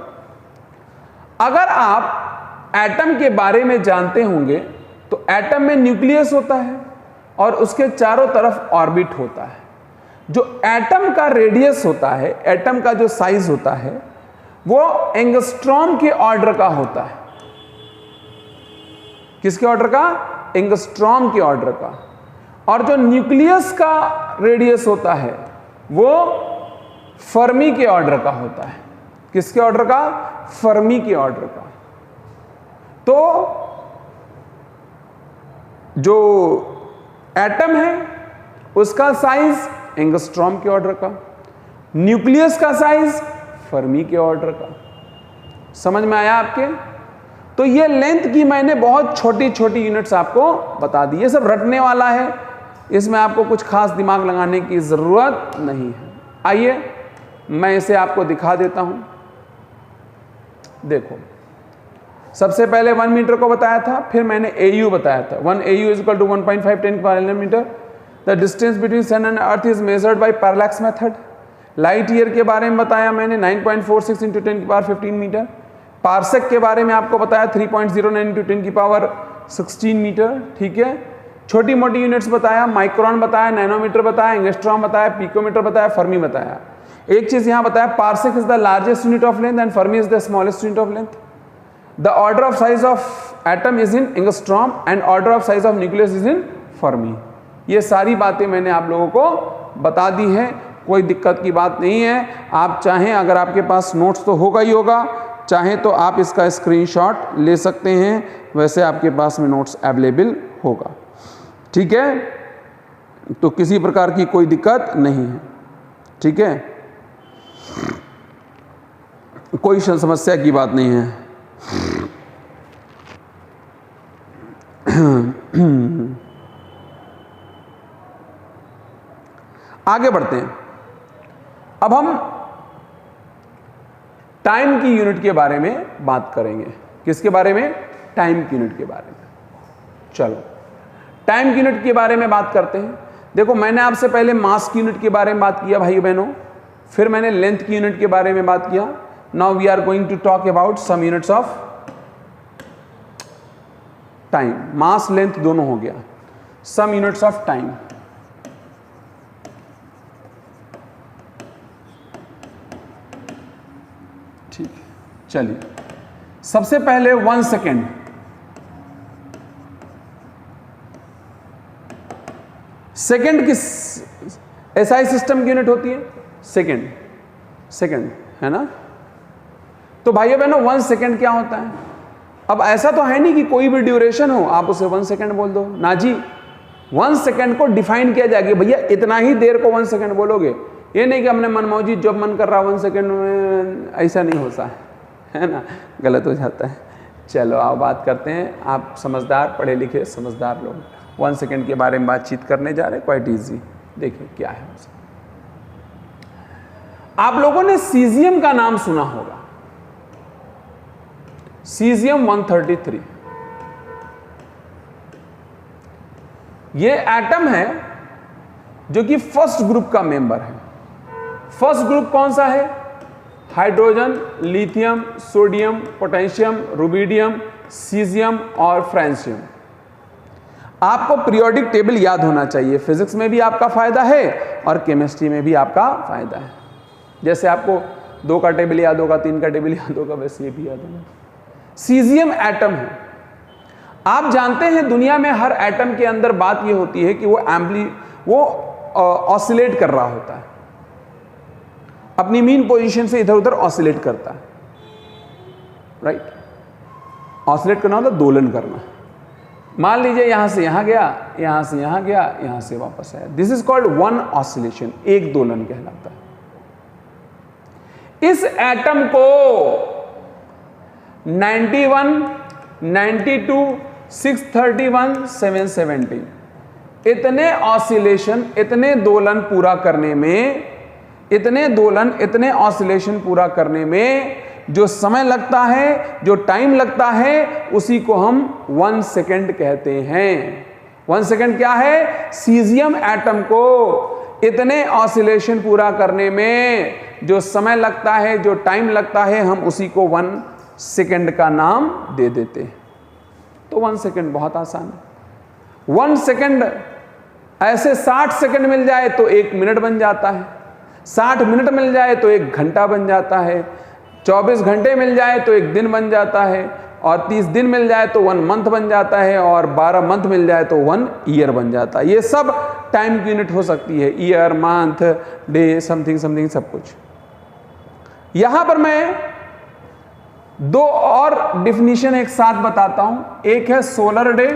अगर आप एटम के बारे में जानते होंगे तो एटम में न्यूक्लियस होता है और उसके चारों तरफ ऑर्बिट होता है। जो एटम का रेडियस होता है, एटम का जो साइज होता है, वो एंगस्ट्रॉम के ऑर्डर का होता है। किसके ऑर्डर का? एंगस्ट्रॉम के ऑर्डर का। और जो न्यूक्लियस का रेडियस होता है वो फर्मी के ऑर्डर का होता है। किसके ऑर्डर का? फर्मी के ऑर्डर का। तो जो एटम है उसका साइज एंगस्ट्रॉम के ऑर्डर का, न्यूक्लियस का साइज फर्मी के ऑर्डर का। समझ में आया आपके? तो ये लेंथ की मैंने बहुत छोटी छोटी यूनिट्स आपको बता दी। ये सब रटने वाला है, इसमें आपको कुछ खास दिमाग लगाने की जरूरत नहीं है। आइए मैं इसे आपको दिखा देता हूं। देखो, सबसे पहले 1 मीटर को बताया था, फिर मैंने AU बताया था। 1 AU इज इक्वल टू 1.5 10 की power 11 metre. The distance between sun and earth is measured by parallax method. Light year के बारे में बताया मैंने 9.46 × 10 की पावर 15 मीटर। पार्सेक के बारे में आपको बताया 3.09 × 10 की पावर 16 मीटर। ठीक है, छोटी मोटी यूनिट्स बताया, माइक्रोन बताया, नैनोमीटर बताया, एंगस्ट्रॉम बताया, पिकोमीटर बताया, फर्मी बताया। एक चीज यहां बताया, parsec is the largest unit of length and Fermi is the smallest unit of length. The order of size of atom is in angstrom and order of size of nucleus is in Fermi. ये सारी बातें मैंने आप लोगों को बता दी है, कोई दिक्कत की बात नहीं है। आप चाहें, अगर आपके पास नोट्स तो होगा ही होगा, चाहें तो आप इसका स्क्रीनशॉट ले सकते हैं, वैसे आपके पास में नोट्स अवेलेबल होगा। ठीक है, तो किसी प्रकार की कोई दिक्कत नहीं है। ठीक है, कोई समस्या की बात नहीं है। आगे बढ़ते हैं। अब हम टाइम की यूनिट के बारे में बात करेंगे। किसके बारे में? टाइम की यूनिट के बारे में। चलो टाइम की यूनिट के बारे में बात करते हैं। देखो, मैंने आपसे पहले मास की यूनिट के बारे में बात किया भाई बहनों, फिर मैंने लेंथ की यूनिट के बारे में बात किया। Now we are going to talk about some units of time. Mass length दोनों हो गया, सम यूनिट्स ऑफ टाइम। ठीक है, चलिए सबसे पहले 1 सेकेंड। सेकेंड किस एसआई सिस्टम की यूनिट होती है? सेकेंड, सेकेंड है ना। तो भाइयों बहनों 1 सेकेंड क्या होता है? अब ऐसा तो है नहीं कि कोई भी ड्यूरेशन हो आप उसे 1 सेकेंड बोल दो ना जी। 1 सेकेंड को डिफाइन किया जाएगा, भैया इतना ही देर को 1 सेकेंड बोलोगे। ये नहीं कि हमने मनमौजी जब मन कर रहा 1 सेकेंड में, ऐसा नहीं होता है ना, गलत हो जाता है। चलो आओ बात करते हैं। आप समझदार, पढ़े लिखे समझदार लोग 1 सेकेंड के बारे में बातचीत करने जा रहे हैं। Quite easy. देखिए क्या है। आप लोगों ने सीजियम का नाम सुना होगा, सीजियम 133। ये एटम है जो कि फर्स्ट ग्रुप का मेंबर है। फर्स्ट ग्रुप कौन सा है? Hydrogen, lithium, sodium, potassium, rubidium, caesium और फ्रांसियम। आपको पीरियोडिक टेबल याद होना चाहिए। फिजिक्स में भी आपका फायदा है और केमिस्ट्री में भी आपका फायदा है। जैसे आपको 2 का टेबल याद होगा, 3 का टेबल याद होगा, वैसे ये भी याद होगा। सीजियम एटम है। आप जानते हैं दुनिया में हर एटम के अंदर बात ये होती है कि वो ऑसिलेट कर रहा होता है, अपनी मीन पोजीशन से इधर उधर ऑसिलेट करता है। राइट, ऑसिलेट करना मतलब दोलन करना। मान लीजिए यहां से यहां गया, यहां से यहां गया, यहां से वापस आया। This is called one oscillation, एक दोलन कहलाता है। इस एटम को 91, 92, 631, 770 इतने ऑसिलेशन, इतने दोलन पूरा करने में, इतने दोलन, इतने ऑसिलेशन पूरा करने में जो समय लगता है, जो टाइम लगता है, उसी को हम 1 सेकेंड कहते हैं। 1 सेकेंड क्या है? सीजियम एटम को इतने ऑसिलेशन पूरा करने में जो समय लगता है, जो टाइम लगता है, हम उसी को 1 सेकेंड का नाम दे देते हैं। तो 1 सेकेंड बहुत आसान है। 1 सेकेंड ऐसे 60 सेकेंड मिल जाए तो 1 मिनट बन जाता है, 60 मिनट मिल जाए तो 1 घंटा बन जाता है, 24 घंटे मिल जाए तो 1 दिन बन जाता है, और 30 दिन मिल जाए तो 1 मंथ बन जाता है, और 12 मंथ मिल जाए तो 1 ईयर बन जाता है। ये सब टाइम की यूनिट हो सकती है, year, month, day, something something सब कुछ। यहां पर मैं 2 और डिफिनीशन एक साथ बताता हूं। एक है सोलर डे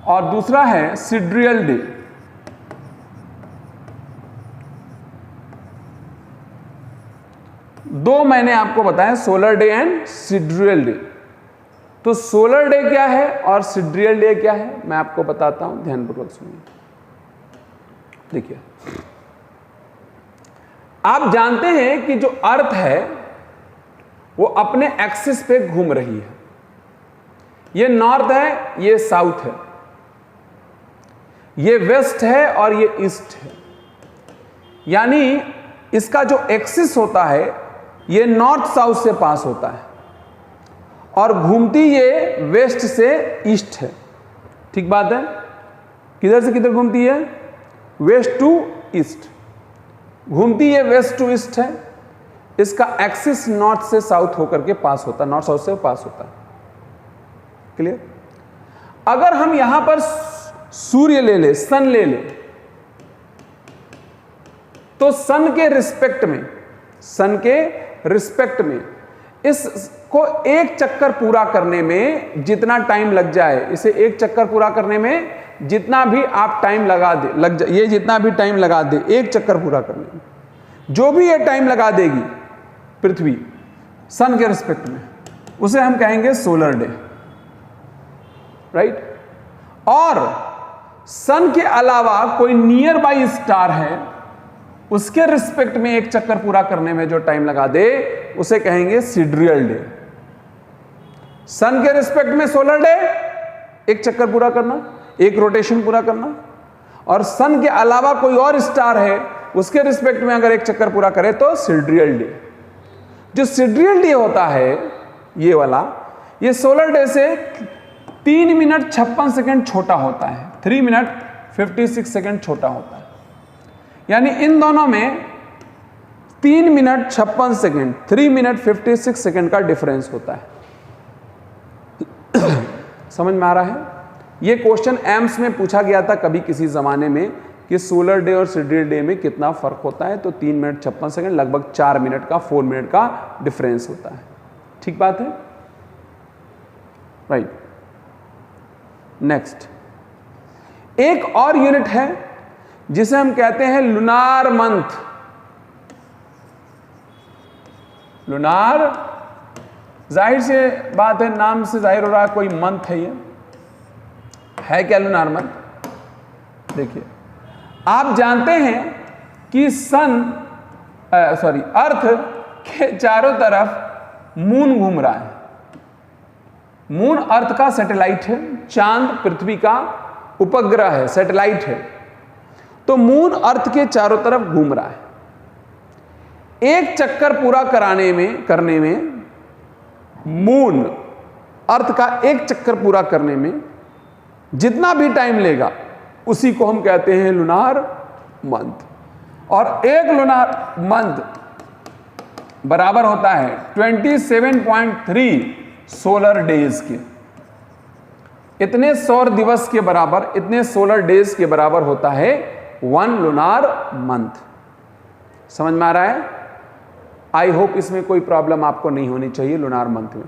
और दूसरा है सिड्रियल डे। दो मैंने आपको बताया, solar day and sidereal day. तो सोलर डे क्या है और सिड्रियल डे क्या है, मैं आपको बताता हूं, ध्यानपूर्वक सुनिए। देखिए, आप जानते हैं कि जो अर्थ है वो अपने एक्सिस पे घूम रही है। ये नॉर्थ है, ये साउथ है, ये वेस्ट है और ये ईस्ट है। यानी इसका जो एक्सिस होता है ये नॉर्थ साउथ से पास होता है और घूमती ये वेस्ट से ईस्ट है। ठीक बात है? किधर से किधर घूमती है? वेस्ट टू ईस्ट घूमती है, वेस्ट टू ईस्ट है। इसका एक्सिस नॉर्थ से साउथ होकर के पास होता है, नॉर्थ साउथ से पास होता है। क्लियर? अगर हम यहां पर सूर्य ले ले, सन ले ले, तो सन के रिस्पेक्ट में, सन के रिस्पेक्ट में इसको एक चक्कर पूरा करने में जितना टाइम लग जाए, इसे एक चक्कर पूरा करने में जितना भी आप टाइम लगा दे, ये जितना भी टाइम लगा दे एक चक्कर पूरा करने में, जो भी ये टाइम लगा देगी पृथ्वी सन के रिस्पेक्ट में, उसे हम कहेंगे सोलर डे, राइट। और सन के अलावा कोई नियर बाई स्टार है, उसके रिस्पेक्ट में एक चक्कर पूरा करने में जो टाइम लगा दे उसे कहेंगे सिड्रियल डे। सन के रिस्पेक्ट में सोलर डे, एक चक्कर पूरा करना, एक रोटेशन पूरा करना, और सन के अलावा कोई और स्टार है उसके रिस्पेक्ट में अगर एक चक्कर पूरा करे तो सिड्रियल डे। जो सिड्रियल डे होता है ये वाला, ये सोलर डे से 3 मिनट 56 सेकंड छोटा होता है, 3 मिनट 56 सेकंड छोटा होता है। यानी इन दोनों में 3 मिनट 56 सेकंड, 3 मिनट 56 सेकंड का डिफरेंस होता है। समझ में आ रहा है? ये क्वेश्चन एम्स में पूछा गया था कभी किसी जमाने में कि सोलर डे और सिड्रियल डे में कितना फर्क होता है, तो 3 मिनट 56 सेकंड, लगभग 4 मिनट का, 4 मिनट का डिफरेंस होता है। ठीक बात है, राइट। नेक्स्ट, एक और यूनिट है जिसे हम कहते हैं लुनार मंथ। लुनार, जाहिर से बात है, नाम से जाहिर हो रहा है कोई मंथ है। ये है क्या लुनार मंथ? देखिए, आप जानते हैं कि अर्थ के चारों तरफ मून घूम रहा है। मून अर्थ का सैटेलाइट है, चांद पृथ्वी का उपग्रह है, सैटेलाइट है। तो मून अर्थ के चारों तरफ घूम रहा है। एक चक्कर पूरा करने में मून अर्थ का एक चक्कर पूरा करने में जितना भी टाइम लेगा उसी को हम कहते हैं लुनार मंथ। और एक लुनार मंथ बराबर होता है 27.3 सोलर डेज के। इतने सौर दिवस के बराबर, इतने सोलर डेज के बराबर होता है 1 लुनार मंथ। समझ में आ रहा है? आई होप इसमें कोई प्रॉब्लम आपको नहीं होनी चाहिए लुनार मंथ में।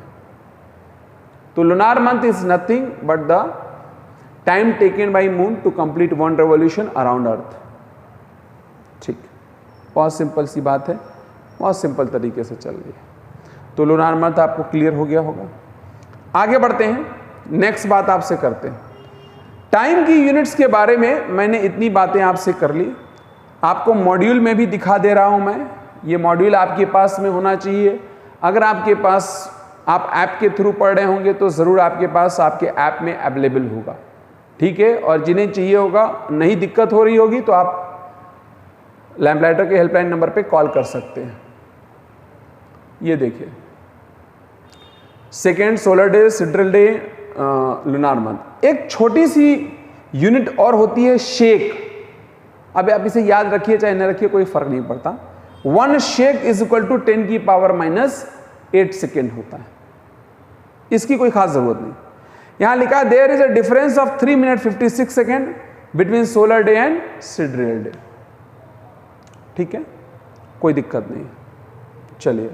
तो lunar month is nothing but the time taken by moon to complete 1 revolution around earth. ठीक, बहुत सिंपल सी बात है, बहुत सिंपल तरीके से चल रही है। तो लुनार मंथ आपको क्लियर हो गया होगा। आगे बढ़ते हैं, नेक्स्ट बात आपसे करते हैं। टाइम की यूनिट्स के बारे में मैंने इतनी बातें आपसे कर ली, आपको मॉड्यूल में भी दिखा दे रहा हूं मैं। ये मॉड्यूल आपके पास में होना चाहिए। अगर आपके पास, आप ऐप के थ्रू पढ़ रहे होंगे तो ज़रूर आपके पास आपके ऐप में अवेलेबल होगा, ठीक है। और जिन्हें चाहिए होगा, नहीं दिक्कत हो रही होगी तो आप लैम्पलाइटर के हेल्पलाइन नंबर पे कॉल कर सकते हैं। ये देखिए, second solar day, sidereal day, lunar month. एक छोटी सी यूनिट और होती है शेक। अब आप इसे याद रखिए चाहे न रखिए, कोई फर्क नहीं पड़ता। 1 शेक इज इक्वल टू 10 की पावर -8 सेकेंड होता है। इसकी कोई खास जरूरत नहीं। यहां लिखा है there is a difference of 3 minute 56 second between solar day and sidereal day. ठीक है, कोई दिक्कत नहीं। चलिए,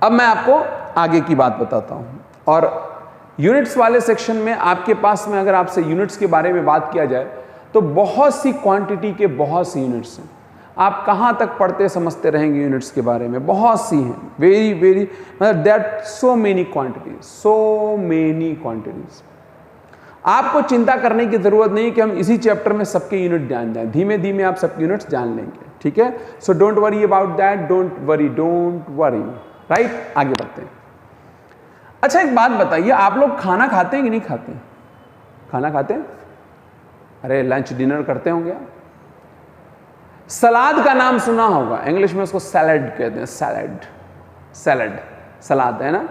अब मैं आपको आगे की बात बताता हूं। और यूनिट्स वाले सेक्शन में आपके पास में अगर आपसे यूनिट्स के बारे में बात किया जाए तो बहुत सी क्वांटिटी के बहुत सी यूनिट्स हैं। आप कहाँ तक पढ़ते समझते रहेंगे यूनिट्स के बारे में, बहुत सी हैं, वेरी वेरी, मतलब दैट सो मेनी क्वांटिटीज। आपको चिंता करने की जरूरत नहीं कि हम इसी चैप्टर में सबके यूनिट जान जाएं। धीमे धीमे आप सबके यूनिट्स जान लेंगे, ठीक है। So don't worry about that, don't worry, right. आगे बढ़ते हैं। अच्छा, एक बात बताइए, आप लोग खाना खाते हैं कि नहीं खाते? खाना खाते हैं? अरे लंच डिनर करते होंगे। सलाद का नाम सुना होगा, इंग्लिश में उसको सैलड कहते हैं। सलाद है ना।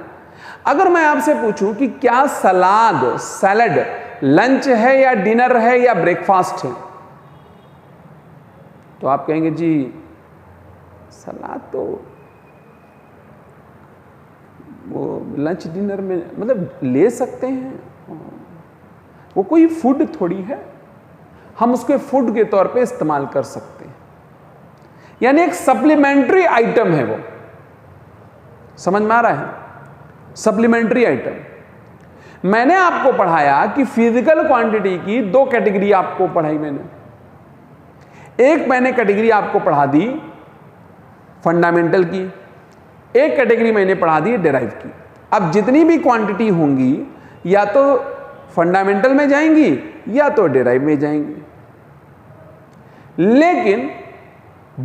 अगर मैं आपसे पूछूं कि क्या सैलड लंच है या डिनर है या ब्रेकफास्ट है, तो आप कहेंगे जी सलाद तो वो लंच डिनर में मतलब ले सकते हैं, वो कोई फूड थोड़ी है, हम उसके फूड के तौर पे इस्तेमाल कर सकते हैं। यानी एक सप्लीमेंट्री आइटम है वो। समझ में आ रहा है? Supplementary item. मैंने आपको पढ़ाया कि फिजिकल क्वांटिटी की 2 कैटेगरी आपको पढ़ाई मैंने। एक मैंने कैटेगरी आपको पढ़ा दी फंडामेंटल की, एक कैटेगरी मैंने पढ़ा दी डेराइव की। अब जितनी भी क्वांटिटी होंगी या तो फंडामेंटल में जाएंगी या तो डेराइव में जाएंगी, लेकिन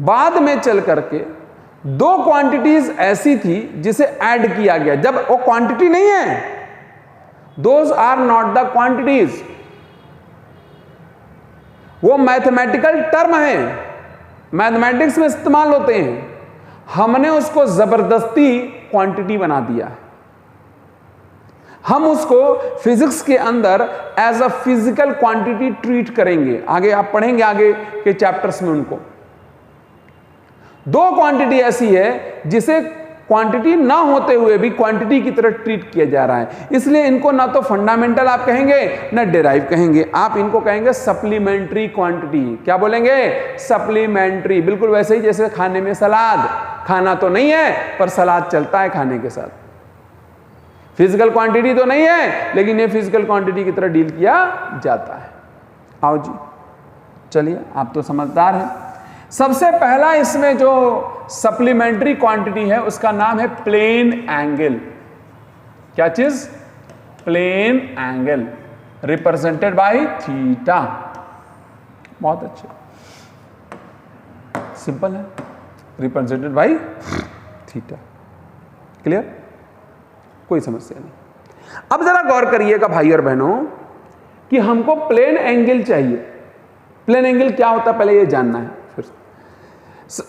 बाद में चल करके दो क्वांटिटीज ऐसी थी जिसे ऐड किया गया। जब वो क्वांटिटी नहीं है, those are not the quantities, वो मैथमेटिकल टर्म है, मैथमेटिक्स में इस्तेमाल होते हैं। हमने उसको जबरदस्ती क्वांटिटी बना दिया है। हम उसको फिजिक्स के अंदर as a physical quantity treat करेंगे। आगे आप पढ़ेंगे आगे के चैप्टर्स में उनको। दो क्वांटिटी ऐसी है जिसे क्वांटिटी ना होते हुए भी क्वांटिटी की तरह ट्रीट किया जा रहा है, इसलिए इनको ना तो फंडामेंटल आप कहेंगे ना डेराइव कहेंगे, आप इनको कहेंगे सप्लीमेंट्री क्वांटिटी। क्या बोलेंगे? सप्लीमेंट्री। बिल्कुल वैसे ही जैसे खाने में सलाद, खाना तो नहीं है पर सलाद चलता है खाने के साथ। फिजिकल क्वांटिटी तो नहीं है लेकिन ये फिजिकल क्वांटिटी की तरह डील किया जाता है। आओ जी, चलिए, आप तो समझदार हैं। सबसे पहला इसमें जो सप्लीमेंट्री क्वांटिटी है उसका नाम है प्लेन एंगल। क्या चीज? Plane angle, represented by theta. बहुत अच्छे, सिंपल है, रिप्रेजेंटेड बाय थीटा। क्लियर? कोई समस्या नहीं। अब जरा गौर करिएगा भाई और बहनों कि हमको प्लेन एंगल चाहिए। प्लेन एंगल क्या होता है पहले ये जानना है। फिर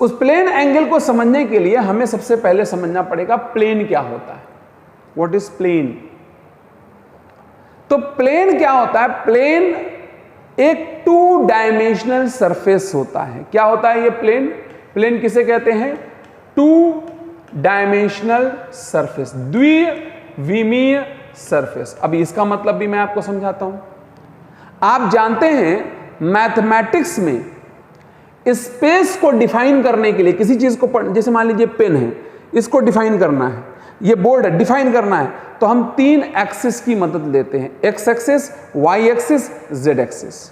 उस प्लेन एंगल को समझने के लिए हमें सबसे पहले समझना पड़ेगा प्लेन क्या होता है। What is plane? तो प्लेन क्या होता है? प्लेन एक टू डायमेंशनल सरफेस होता है। क्या होता है ये प्लेन? प्लेन किसे कहते हैं? टू डायमेंशनल सरफेस, द्विविमीय सरफेस। अभी इसका मतलब भी मैं आपको समझाता हूं। आप जानते हैं मैथमेटिक्स में स्पेस को डिफाइन करने के लिए किसी चीज को, जैसे मान लीजिए पेन है, इसको डिफाइन करना है, ये बोर्ड है, डिफाइन करना है, तो हम तीन एक्सिस की मदद लेते हैं, X axis, Y axis, Z axis.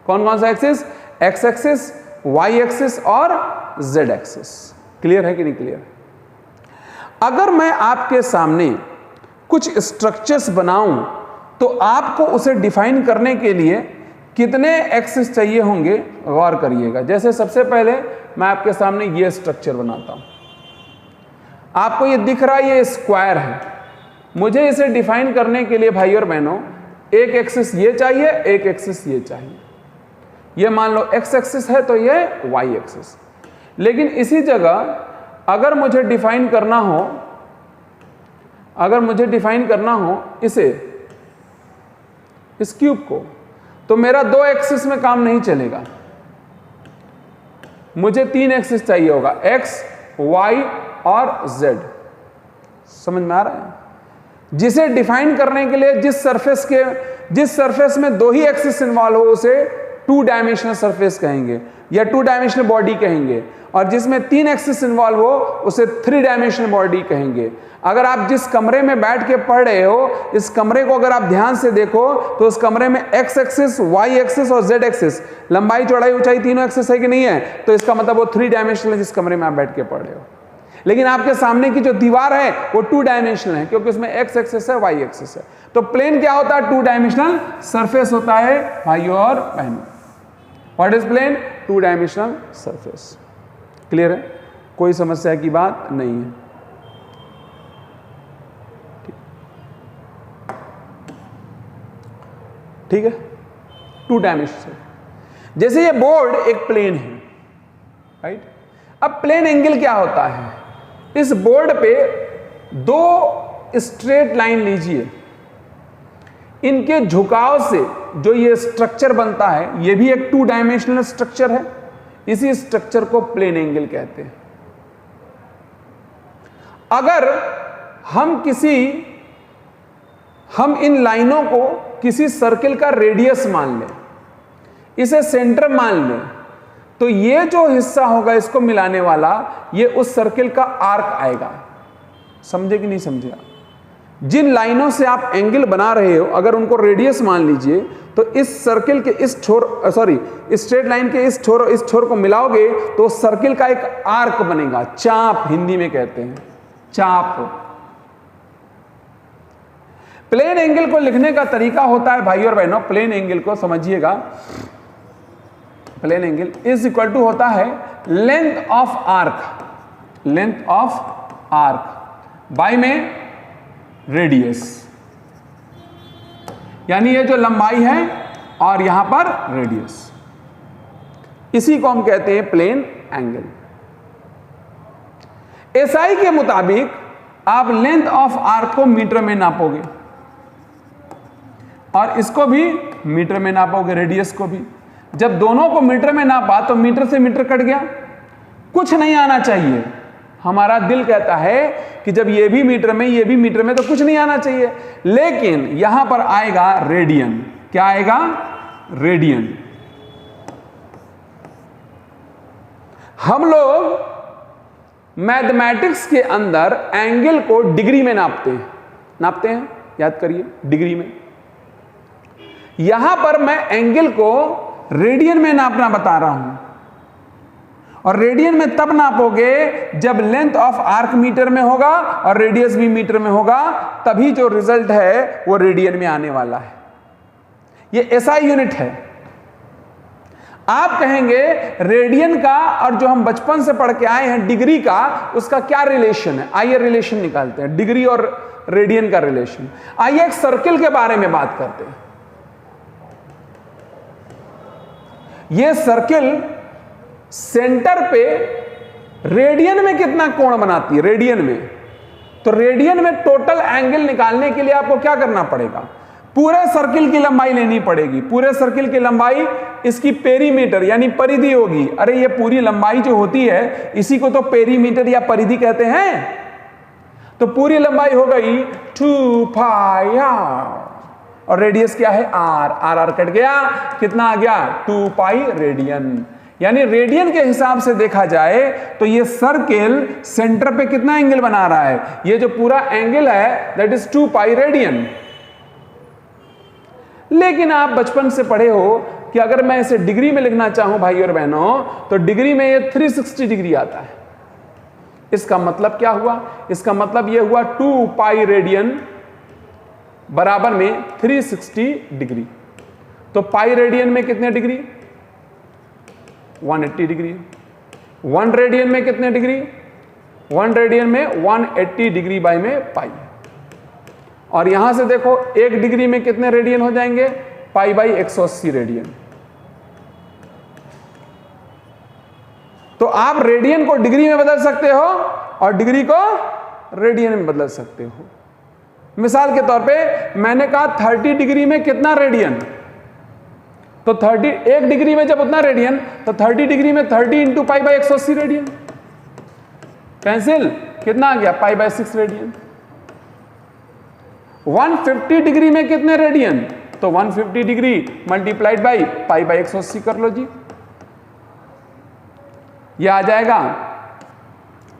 कौन कौन सा axis? X axis, Y axis और जेड एक्सिस। क्लियर है कि नहीं क्लियर? अगर मैं आपके सामने कुछ स्ट्रक्चर्स बनाऊं तो आपको उसे डिफाइन करने के लिए कितने एक्सिस चाहिए होंगे? गौर करिएगा। जैसे सबसे पहले मैं आपके सामने ये स्ट्रक्चर बनाता हूं, आपको ये दिख रहा है, ये स्क्वायर है। मुझे इसे डिफाइन करने के लिए भाई और बहनों एक एक्सिस ये चाहिए, एक एक्सिस ये चाहिए। ये मान लो एक्स एक्सिस है तो ये वाई एक्सिस। लेकिन इसी जगह अगर मुझे डिफाइन करना हो, इसे, इस क्यूब को, तो मेरा दो एक्सिस में काम नहीं चलेगा, मुझे तीन एक्सिस चाहिए होगा, एक्स, वाई और जेड। समझ में आ रहा है? जिसे डिफाइन करने के लिए जिस सरफेस में दो ही एक्सिस इन्वॉल्व हो उसे टू डायमेंशनल सरफेस कहेंगे या टू डायमेंशनल बॉडी कहेंगे, और जिसमें तीन एक्सिस इन्वॉल्व हो उसे थ्री डायमेंशनल बॉडी कहेंगे। अगर आप जिस कमरे में बैठ के पढ़ रहे हो, इस कमरे को अगर आप ध्यान से देखो तो उस कमरे में एक्स एक्सिस, वाई एक्सिस और जेड एक्सिस, लंबाई चौड़ाई ऊंचाई तीनों एक्सिस है कि नहीं है? तो इसका मतलब वो थ्री डायमेंशनल है जिस कमरे में आप बैठ के पढ़ रहे हो। लेकिन आपके सामने की जो दीवार है वो टू डायमेंशनल है क्योंकि उसमें एक्स एक्सिस है, वाई एक्सिस है। तो प्लेन क्या होता है? टू डायमेंशनल सरफेस होता है भाइयों और बहनों। What is plane? Two dimensional surface. Clear है? कोई समस्या की बात नहीं है। ठीक है, टू डायमेंशनल। जैसे ये बोर्ड एक प्लेन है, राइट? अब प्लेन एंगल क्या होता है? इस बोर्ड पे दो स्ट्रेट लाइन लीजिए, इनके झुकाव से जो ये स्ट्रक्चर बनता है ये भी एक टू डायमेंशनल स्ट्रक्चर है। इसी स्ट्रक्चर को प्लेन एंगल कहते हैं। अगर हम इन लाइनों को किसी सर्किल का रेडियस मान लें, इसे सेंटर मान लें, तो ये जो हिस्सा होगा इसको मिलाने वाला, ये उस सर्किल का आर्क आएगा। समझे कि नहीं समझे? जिन लाइनों से आप एंगल बना रहे हो अगर उनको रेडियस मान लीजिए तो इस सर्किल के इस छोर स्ट्रेट लाइन के इस छोर को मिलाओगे तो सर्किल का एक आर्क बनेगा, चाप हिंदी में कहते हैं, चाप। प्लेन एंगल को लिखने का तरीका होता है भाई और बहनों, प्लेन एंगल को समझिएगा, plane angle is equal to होता है length of arc, length of arc by में रेडियस, यानी ये जो लंबाई है और यहां पर रेडियस, इसी को हम कहते हैं प्लेन एंगल। एसआई के मुताबिक आप लेंथ ऑफ आर्क को मीटर में नापोगे और इसको भी मीटर में नापोगे, रेडियस को भी। जब दोनों को मीटर में नापा तो मीटर से मीटर कट गया, कुछ नहीं आना चाहिए। हमारा दिल कहता है कि जब ये भी मीटर में ये भी मीटर में तो कुछ नहीं आना चाहिए, लेकिन यहां पर आएगा रेडियन। क्या आएगा? रेडियन। हम लोग मैथमेटिक्स के अंदर एंगल को डिग्री में नापते हैं, याद करिए, डिग्री में। यहां पर मैं एंगल को रेडियन में नापना बता रहा हूं, और रेडियन में तब नापोगे जब लेंथ ऑफ आर्क मीटर में होगा और रेडियस भी मीटर में होगा, तभी जो रिजल्ट है वो रेडियन में आने वाला है। ये एसआई यूनिट है। आप कहेंगे रेडियन का और जो हम बचपन से पढ़ के आए हैं डिग्री का, उसका क्या रिलेशन है? आइए रिलेशन निकालते हैं, डिग्री और रेडियन का रिलेशन। आइए एक सर्किल के बारे में बात करते हैं। यह सर्किल सेंटर पे रेडियन में कितना कोण बनाती है? रेडियन में। तो रेडियन में टोटल एंगल निकालने के लिए आपको क्या करना पड़ेगा? पूरे सर्किल की लंबाई लेनी पड़ेगी। पूरे सर्किल की लंबाई इसकी पेरीमीटर यानी परिधि होगी। अरे ये पूरी लंबाई जो होती है इसी को तो पेरीमीटर या परिधि कहते हैं। तो पूरी लंबाई हो गई 2 पाई आर, और रेडियस क्या है? आर। आर आर कट गया, कितना आ गया? 2 पाई रेडियन। यानी रेडियन के हिसाब से देखा जाए तो ये सर्किल सेंटर पे कितना एंगल बना रहा है? ये जो पूरा एंगल है दैट इज 2 पाई रेडियन। लेकिन आप बचपन से पढ़े हो कि अगर मैं इसे डिग्री में लिखना चाहूं भाई और बहनों, तो डिग्री में ये 360 डिग्री आता है। इसका मतलब क्या हुआ? इसका मतलब ये हुआ 2 पाई रेडियन बराबर में 360 डिग्री। तो पाई रेडियन में कितने डिग्री? 180 डिग्री। 1 रेडियन में कितने डिग्री? 1 रेडियन में 180 डिग्री बाई में पाई। और यहां से देखो 1 डिग्री में कितने रेडियन हो जाएंगे? Pi by 180 radian. तो आप रेडियन को डिग्री में बदल सकते हो और डिग्री को रेडियन में बदल सकते हो। मिसाल के तौर पे मैंने कहा 30 डिग्री में कितना रेडियन? तो 1 डिग्री में जब उतना रेडियन, तो 30 डिग्री में 30 into pi by 180 radian. Cancel, कितना आ गया? Pi by 6 radian. 150 डिग्री में कितने रेडियन? तो 150 degree multiplied by pi by 180 कर लो जी। यह आ जाएगा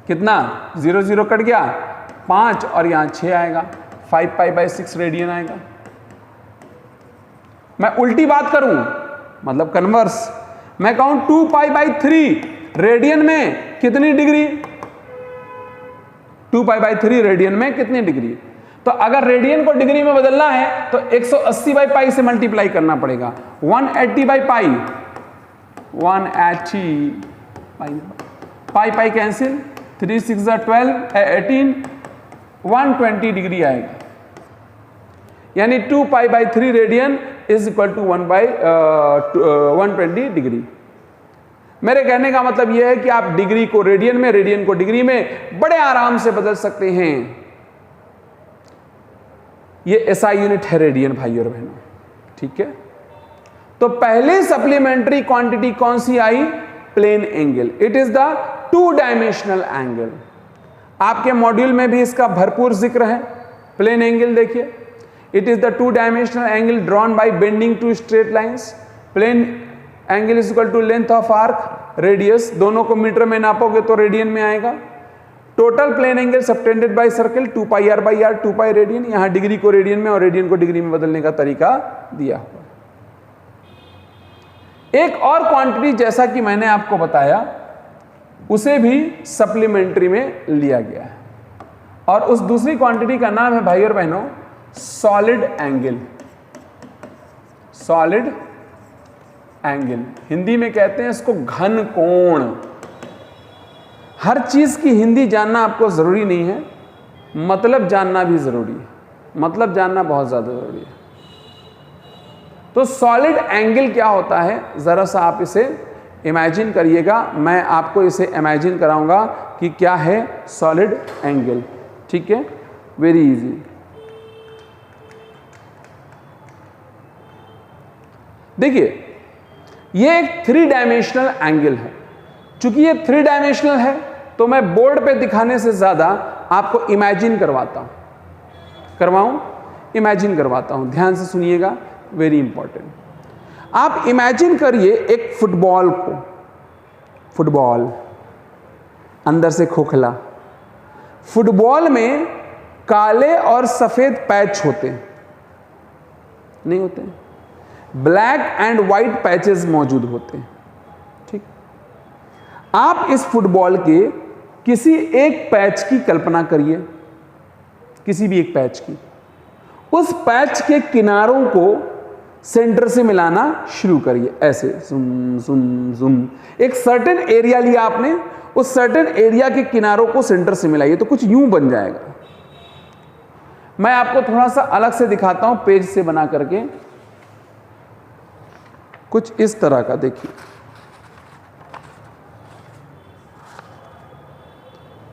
कितना? 0 0 कट गया, 5 और यहां 6 आएगा, 5 पाई बाई 6 रेडियन आएगा। मैं उल्टी बात करूं, मतलब कन्वर्स, मैं कहूं 2 पाई बाई 3 रेडियन में कितनी डिग्री? 2 पाई बाई 3 रेडियन में कितनी डिग्री? तो अगर रेडियन को डिग्री में बदलना है तो 180 बाई पाई से मल्टीप्लाई करना पड़ेगा। 180 by pi, 180 pi pi cancel, 3 6 12 18, 120 degree आएगा। यानी 2 पाई by 3 radian is equal to 120 degree. मेरे कहने का मतलब यह है कि आप डिग्री को रेडियन में, रेडियन को डिग्री में बड़े आराम से बदल सकते हैं। ये एसआई यूनिट है रेडियन भाई और बहनों, ठीक है। तो पहली सप्लीमेंट्री क्वांटिटी कौन सी आई? Plane angle. It is the 2 dimensional angle. आपके मॉड्यूल में भी इसका भरपूर जिक्र है। प्लेन एंगल देखिए, it is the 2 dimensional angle drawn by bending 2 straight lines. Plane angle is equal to length of arc radius. दोनों को मीटर में नापोगे तो रेडियन में आएगा। Total plane angle subtended by circle 2 pi R by R, 2 pi radian. यहां डिग्री को रेडियन में और रेडियन को डिग्री में बदलने का तरीका दिया हुआ। एक और क्वांटिटी जैसा कि मैंने आपको बताया उसे भी सप्लीमेंट्री में लिया गया है, और उस दूसरी क्वांटिटी का नाम है भाई और बहनों solid angle. Solid angle, Hindi में कहते हैं इसको घन कोण। हर चीज की हिंदी जानना आपको जरूरी नहीं है, मतलब जानना भी जरूरी है, मतलब जानना बहुत ज्यादा जरूरी है। तो सॉलिड एंगल क्या होता है, जरा सा आप इसे इमेजिन करिएगा, मैं आपको इसे इमेजिन कराऊंगा कि क्या है सॉलिड एंगल। ठीक है, वेरी इजी। देखिए ये एक 3 डायमेंशनल एंगल है। चूंकि ये 3 डायमेंशनल है तो मैं बोर्ड पे दिखाने से ज्यादा आपको इमेजिन इमेजिन करवाता हूं। ध्यान से सुनिएगा, वेरी इंपॉर्टेंट। आप इमेजिन करिए एक फुटबॉल को, फुटबॉल अंदर से खोखला, फुटबॉल में काले और सफेद पैच होते हैं, नहीं होते हैं, ब्लैक एंड व्हाइट पैचेस मौजूद होते हैं। ठीक, आप इस फुटबॉल के किसी एक पैच की कल्पना करिए, किसी भी एक पैच की, उस पैच के किनारों को सेंटर से मिलाना शुरू करिए, ऐसे जुम जुम जुम। एक सर्टेन एरिया लिया आपने, उस सर्टेन एरिया के किनारों को सेंटर से मिलाइए तो कुछ यूं बन जाएगा। मैं आपको थोड़ा सा अलग से दिखाता हूं, पेज से बना करके, कुछ इस तरह का। देखिए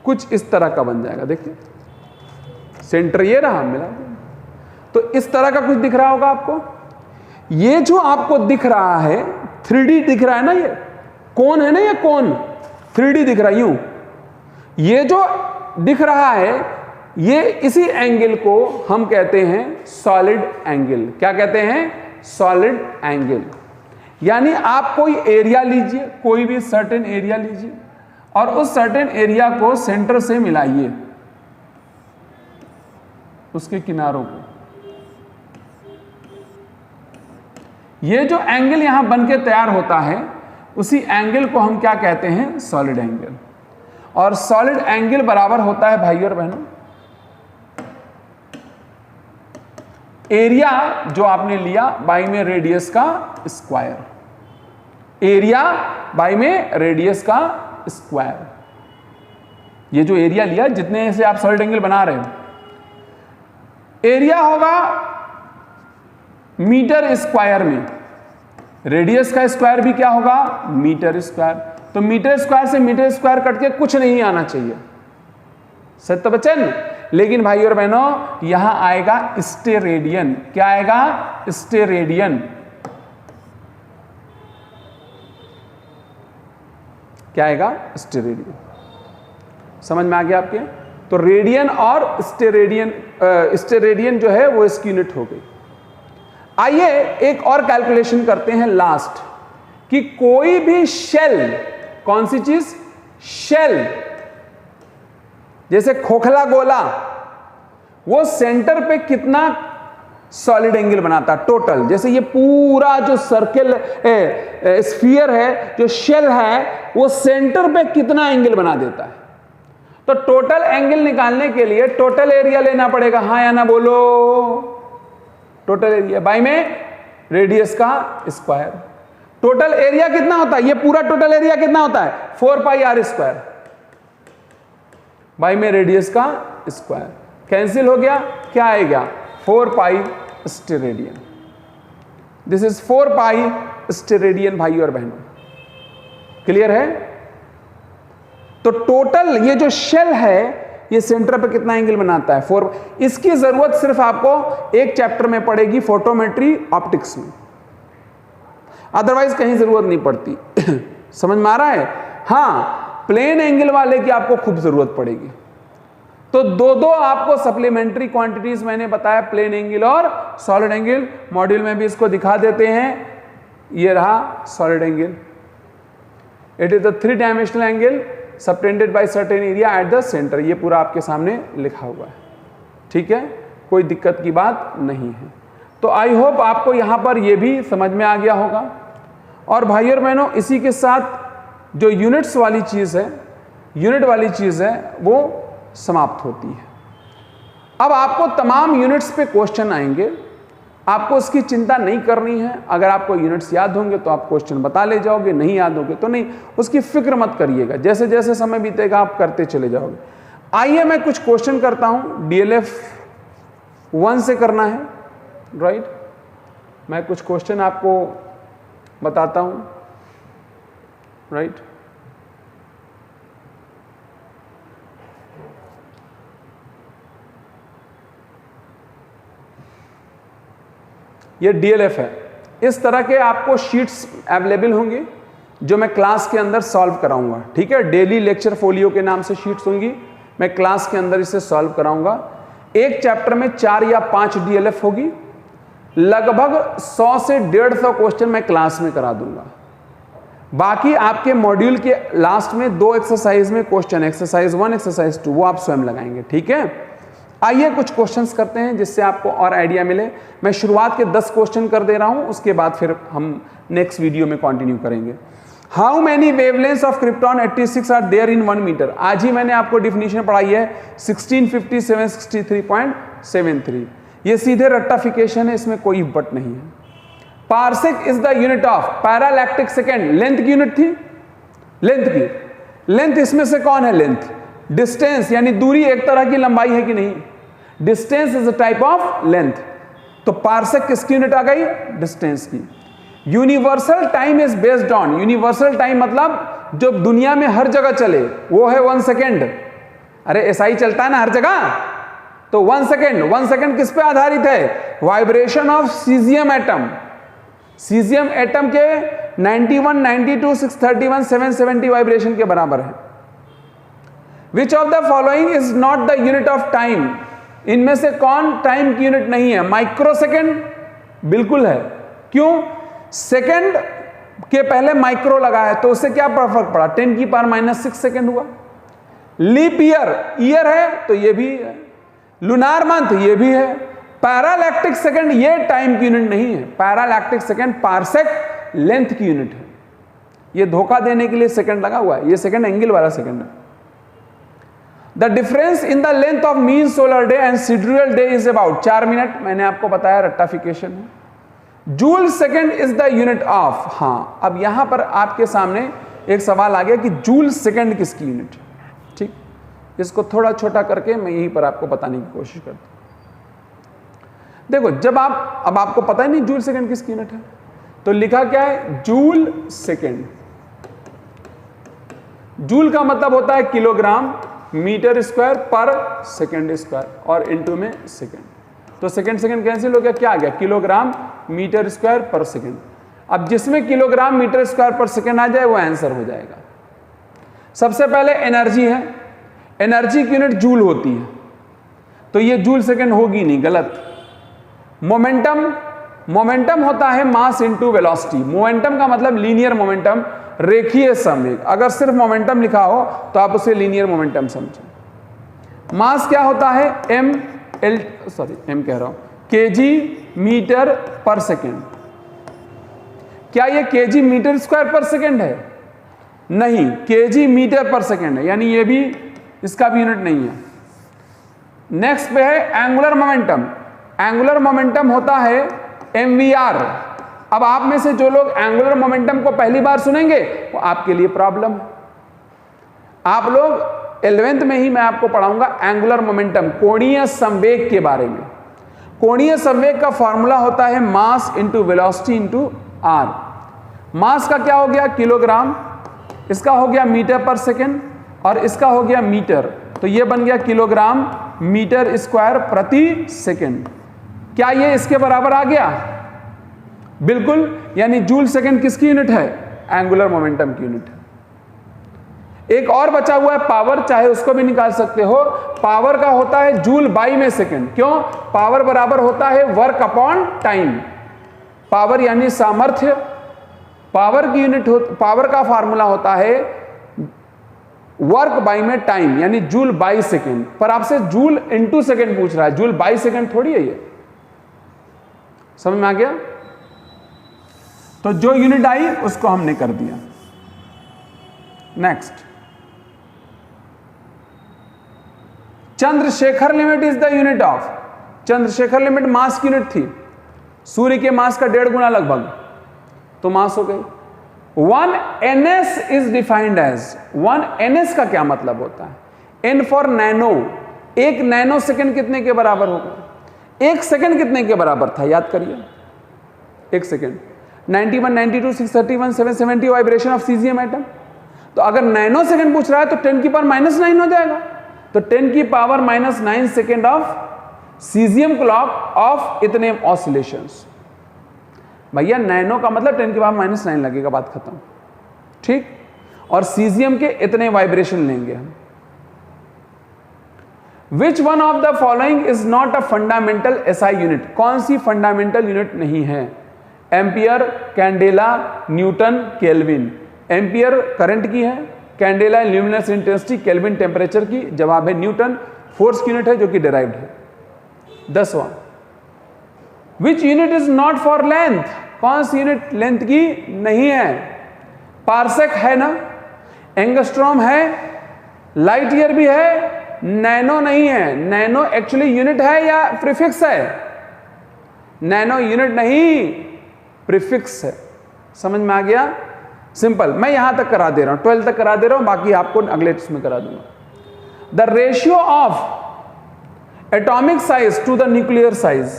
कुछ इस तरह का बन जाएगा। देखिए सेंटर ये रहा, मिला तो इस तरह का कुछ दिख रहा होगा आपको। ये जो आपको दिख रहा है 3D दिख रहा है ना, ये कौन है ना, ये कौन 3D दिख रहा है यूं। ये जो दिख रहा है ये इसी एंगल को हम कहते हैं सॉलिड एंगल। क्या कहते हैं? Solid angle. यानी आप कोई एरिया लीजिए, कोई भी सर्टेन एरिया लीजिए और उस सर्टेन एरिया को सेंटर से मिलाइए उसके किनारों को। ये जो एंगल यहां बनके तैयार होता है उसी एंगल को हम क्या कहते हैं? Solid angle. और सॉलिड एंगल बराबर होता है भाई और बहनों एरिया जो आपने लिया बाई में रेडियस का स्क्वायर। एरिया बाई में रेडियस का स्क्वायर। ये जो एरिया लिया, जितने से आप सॉलिड एंगल बना रहे हो, एरिया होगा मीटर स्क्वायर में, रेडियस का स्क्वायर भी क्या होगा? Metre square. तो मीटर स्क्वायर से मीटर स्क्वायर कट के कुछ नहीं आना चाहिए, सत्य वचन। लेकिन भाई और बहनों यहां आएगा स्टेरेडियन। क्या आएगा? स्टेरेडियन। क्या आएगा? स्टेरेडियन। समझ में आ गया आपके? तो रेडियन और स्टेरेडियन, स्टेरेडियन जो है वो इसकी यूनिट हो गई। आइए एक और कैलकुलेशन करते हैं लास्ट, कि कोई भी शेल, कौन सी चीज? शेल, जैसे खोखला गोला, वो सेंटर पे कितना सॉलिड एंगल बनाता है टोटल। जैसे ये पूरा जो सर्किल स्फीयर है, जो शेल है, वो सेंटर पे कितना एंगल बना देता है। तो टोटल एंगल निकालने के लिए टोटल एरिया लेना पड़ेगा। हाँ या ना बोलो? टोटल एरिया बाई में रेडियस का स्क्वायर। टोटल एरिया कितना होता है? ये पूरा टोटल एरिया कितना होता है? 4 पाई आर स्क्वायर बाई में रेडियस का स्क्वायर। कैंसिल हो गया, क्या आएगा? 4 pi steradian. This is 4 pi steradian भाई और बहनों। क्लियर है? तो टोटल ये जो शेल है ये सेंटर पे कितना एंगल बनाता है? 4। इसकी जरूरत सिर्फ आपको एक चैप्टर में पड़ेगी, फोटोमेट्री ऑप्टिक्स में, अदरवाइज कहीं जरूरत नहीं पड़ती। समझ में आ रहा है? हाँ, प्लेन एंगल वाले की आपको खूब जरूरत पड़ेगी। तो दो आपको सप्लीमेंट्री क्वांटिटीज मैंने बताया, प्लेन एंगल और सॉलिड एंगल। मॉड्यूल में भी इसको दिखा देते हैं। ये रहा solid angle. It is the 3 dimensional angle subtended by certain area at the centre. ये पूरा आपके सामने लिखा हुआ है। ठीक है, कोई दिक्कत की बात नहीं है। तो आई होप आपको यहां पर ये भी समझ में आ गया होगा। और भाइयों और बहनों, इसी के साथ जो यूनिट्स वाली चीज़ है, यूनिट वाली चीज़ है, वो समाप्त होती है। अब आपको तमाम यूनिट्स पे क्वेश्चन आएंगे, आपको उसकी चिंता नहीं करनी है। अगर आपको यूनिट्स याद होंगे तो आप क्वेश्चन बता ले जाओगे, नहीं याद होंगे तो नहीं, उसकी फिक्र मत करिएगा, जैसे जैसे समय बीतेगा आप करते चले जाओगे। आइए मैं कुछ क्वेश्चन करता हूं, DLF 1 से करना है, राइट। मैं कुछ क्वेश्चन आपको बताता हूं, राइट। ये DLF है। इस तरह के आपको शीट्स अवेलेबल होंगे जो मैं क्लास के अंदर सॉल्व कराऊंगा, ठीक है। डेली लेक्चर फोलियो के नाम से शीट्स होंगी, मैं क्लास के अंदर इसे सॉल्व कराऊंगा। एक चैप्टर में 4 या 5 DLF होगी, लगभग 100 से 150 क्वेश्चन मैं क्लास में करा दूंगा। बाकी आपके मॉड्यूल के लास्ट में 2 एक्सरसाइज में क्वेश्चन, एक्सरसाइज 1, एक्सरसाइज 2, वो आप स्वयं लगाएंगे, ठीक है। आइए कुछ क्वेश्चंस करते हैं जिससे आपको और आइडिया मिले। मैं शुरुआत के 10 क्वेश्चन कर दे रहा हूं, उसके बाद फिर हम नेक्स्ट वीडियो में कंटिन्यू करेंगे। How many wavelengths of krypton 86 are there in 1 metre. आज ही मैंने आपको डिफिनीशन पढ़ाई है 165763.73। ये सीधे रट्टाफिकेशन है, इसमें कोई बट नहीं है। Parsec is the unit of parallactic second. Length की यूनिट थी, लेंथ की, लेंथ इसमें से कौन है? लेंथ। डिस्टेंस यानी दूरी एक तरह की लंबाई है कि नहीं? Distance is a type of length. तो पार्सेक किसकी यूनिट आ गई? डिस्टेंस की। Universal time is based on, universal time मतलब जो दुनिया में हर जगह चले वो है 1 सेकेंड। अरे SI चलता है ना हर जगह, तो 1 सेकेंड। 1 सेकेंड किस पे आधारित है? Vibration of caesium atom. Caesium atom के 91, 92, 631, 770 वाइब्रेशन के बराबर है। विच of the following is not the unit of time. इनमें से कौन टाइम की यूनिट नहीं है? माइक्रो सेकेंड बिल्कुल है। क्यों? सेकेंड के पहले माइक्रो लगा है, तो उससे क्या फर्क पड़ा? 10 की पावर -6 सेकेंड हुआ। लीप ईयर, ईयर है तो ये भी है। लूनार मंथ ये भी है। पैरालैक्टिक सेकेंड ये टाइम की यूनिट नहीं है। पैरालैक्टिक सेकेंड पार्सेक लेंथ की यूनिट है। ये धोखा देने के लिए सेकेंड लगा हुआ है, ये सेकेंड एंगल वाला सेकेंड है। The difference in the length of mean solar day and sidereal day is about 4 minute. मैंने आपको बताया रट्टाफिकेशन है। Joule second is the unit of. हाँ, अब यहां पर आपके सामने एक सवाल आ गया कि जूल सेकेंड किसकी यूनिट है। ठीक, इसको थोड़ा छोटा करके मैं यहीं पर आपको बताने की कोशिश करता हूं। देखो, जब अब आपको पता ही नहीं जूल सेकेंड किसकी यूनिट है, तो लिखा क्या है? Joule second. जूल का मतलब होता है किलोग्राम मीटर स्क्वायर पर सेकेंड स्क्वायर, और इनटू में सेकेंड। तो सेकेंड सेकेंड कैंसिल हो गया, क्या आ गया? किलोग्राम मीटर स्क्वायर पर सेकेंड। अब जिसमें किलोग्राम मीटर स्क्वायर पर सेकेंड आ जाए वो आंसर हो जाएगा। सबसे पहले एनर्जी है, एनर्जी की यूनिट जूल होती है, तो ये जूल सेकेंड होगी नहीं, गलत। मोमेंटम, मोमेंटम होता है मास इनटू वेलोसिटी। मोमेंटम का मतलब लीनियर मोमेंटम, रेखीय संवेग। अगर सिर्फ मोमेंटम लिखा हो तो आप उसे लीनियर मोमेंटम समझें। मास क्या होता है? एम कह रहा हूं, केजी मीटर पर सेकेंड। क्या ये केजी मीटर स्क्वायर पर सेकेंड है? नहीं, केजी मीटर पर सेकेंड है, यानी ये भी, इसका भी यूनिट नहीं है। नेक्स्ट पे है एंगुलर मोमेंटम। एंगुलर मोमेंटम होता है MVR। अब आप में से जो लोग एंगुलर मोमेंटम को पहली बार सुनेंगे वो आपके लिए प्रॉब्लम है। आप लोग 11th में ही मैं आपको पढ़ाऊंगा एंगुलर मोमेंटम, कोणीय संवेग के बारे में। कोणीय संवेग का फॉर्मूला होता है mass into velocity into R. Mass का क्या हो गया? किलोग्राम, इसका हो गया मीटर पर सेकेंड, और इसका हो गया मीटर, तो ये बन गया किलोग्राम मीटर स्क्वायर प्रति सेकेंड। क्या ये इसके बराबर आ गया? बिल्कुल, यानी जूल सेकेंड किसकी यूनिट है? एंगुलर मोमेंटम की यूनिट है। एक और बचा हुआ है पावर, चाहे उसको भी निकाल सकते हो। पावर का होता है जूल बाई में सेकेंड। क्यों? पावर बराबर होता है वर्क अपॉन टाइम। पावर यानी सामर्थ्य। पावर की यूनिट पावर का फार्मूला होता है वर्क बाई में टाइम, यानी जूल बाई सेकेंड। पर आपसे जूल इनटू सेकेंड पूछ रहा है, जूल बाई सेकेंड थोड़ी है ये। समझ में आ गया? तो जो यूनिट आई उसको हमने कर दिया। Next, Chandrasekhar limit is the unit of, Chandrasekhar limit mass की यूनिट थी, सूर्य के मास का 1.5 गुना लगभग, तो मास हो गई। 1 ns is defined as, 1 ns का क्या मतलब होता है? n for nano, 1 nanosecond कितने के बराबर होगा? 1 सेकेंड कितने के बराबर था, याद करिए। 1 second 91, 92, 631, 770 vibration of caesium atom. तो अगर नैनो सेकेंड पूछ रहा है तो 10 की पावर -9 हो जाएगा, तो 10 की power -9 second of caesium clock of इतने ऑसिलेशंस। भैया नैनो का मतलब 10 की पावर -9 लगेगा, बात खत्म, ठीक। और सीजियम के इतने वाइब्रेशन लेंगे हम। Which one of the following is not a fundamental SI unit, कौन सी फंडामेंटल यूनिट नहीं है? Ampere, candela, Newton, kelvin. Ampere current की है, candela luminous intensity, kelvin temperature की। जवाब है न्यूटन, फोर्स की यूनिट है जो कि डिराइव्ड है। 10वां, which unit is not for length, कौन सी यूनिट लेंथ की नहीं है? पार्सेक है ना, एंगस्ट्रॉम है, लाइट ईयर भी है, नैनो नहीं है। नैनो एक्चुअली यूनिट है या प्रीफिक्स है? नैनो यूनिट नहीं, प्रीफिक्स है। समझ में आ गया? सिंपल, मैं यहां तक करा दे रहा हूं, 12 तक करा दे रहा हूं, बाकी आपको अगले इसमें करा दूंगा। The ratio of atomic size to the nuclear size,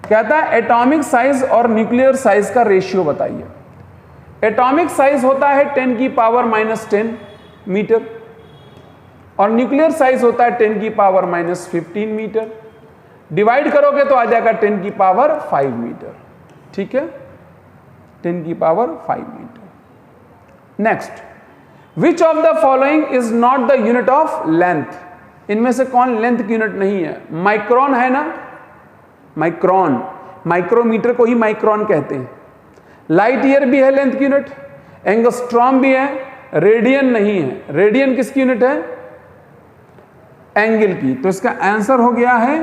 कहता है एटॉमिक साइज और न्यूक्लियर साइज का रेशियो बताइए। एटॉमिक साइज होता है 10 की पावर -10 मीटर और न्यूक्लियर साइज होता है 10 की पावर -15 मीटर। डिवाइड करोगे तो आ जाएगा 10 की पावर 5 मीटर, ठीक है, 10 की power 5 metre. Next, which of the following is not the unit of length, इनमें से कौन लेंथ की यूनिट नहीं है? माइक्रोन है ना, माइक्रोन, माइक्रोमीटर को ही माइक्रोन कहते हैं। लाइट ईयर भी है लेंथ की यूनिट, एंगस्ट्रॉम भी है, रेडियन नहीं है। रेडियन किसकी यूनिट है? एंगल की। तो इसका आंसर हो गया है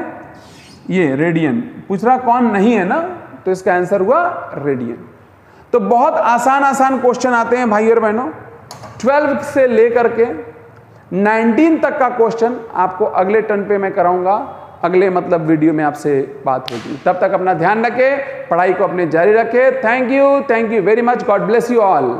ये रेडियन। पूछ रहा कौन नहीं है ना, तो इसका आंसर हुआ रेडियन। तो बहुत आसान आसान क्वेश्चन आते हैं भाई और बहनों, 12 से लेकर के 19 तक का क्वेश्चन आपको अगले टर्न पे मैं कराऊंगा, अगले मतलब वीडियो में आपसे बात होगी। तब तक अपना ध्यान रखें, पढ़ाई को अपने जारी रखें। Thank you very much, God bless you all.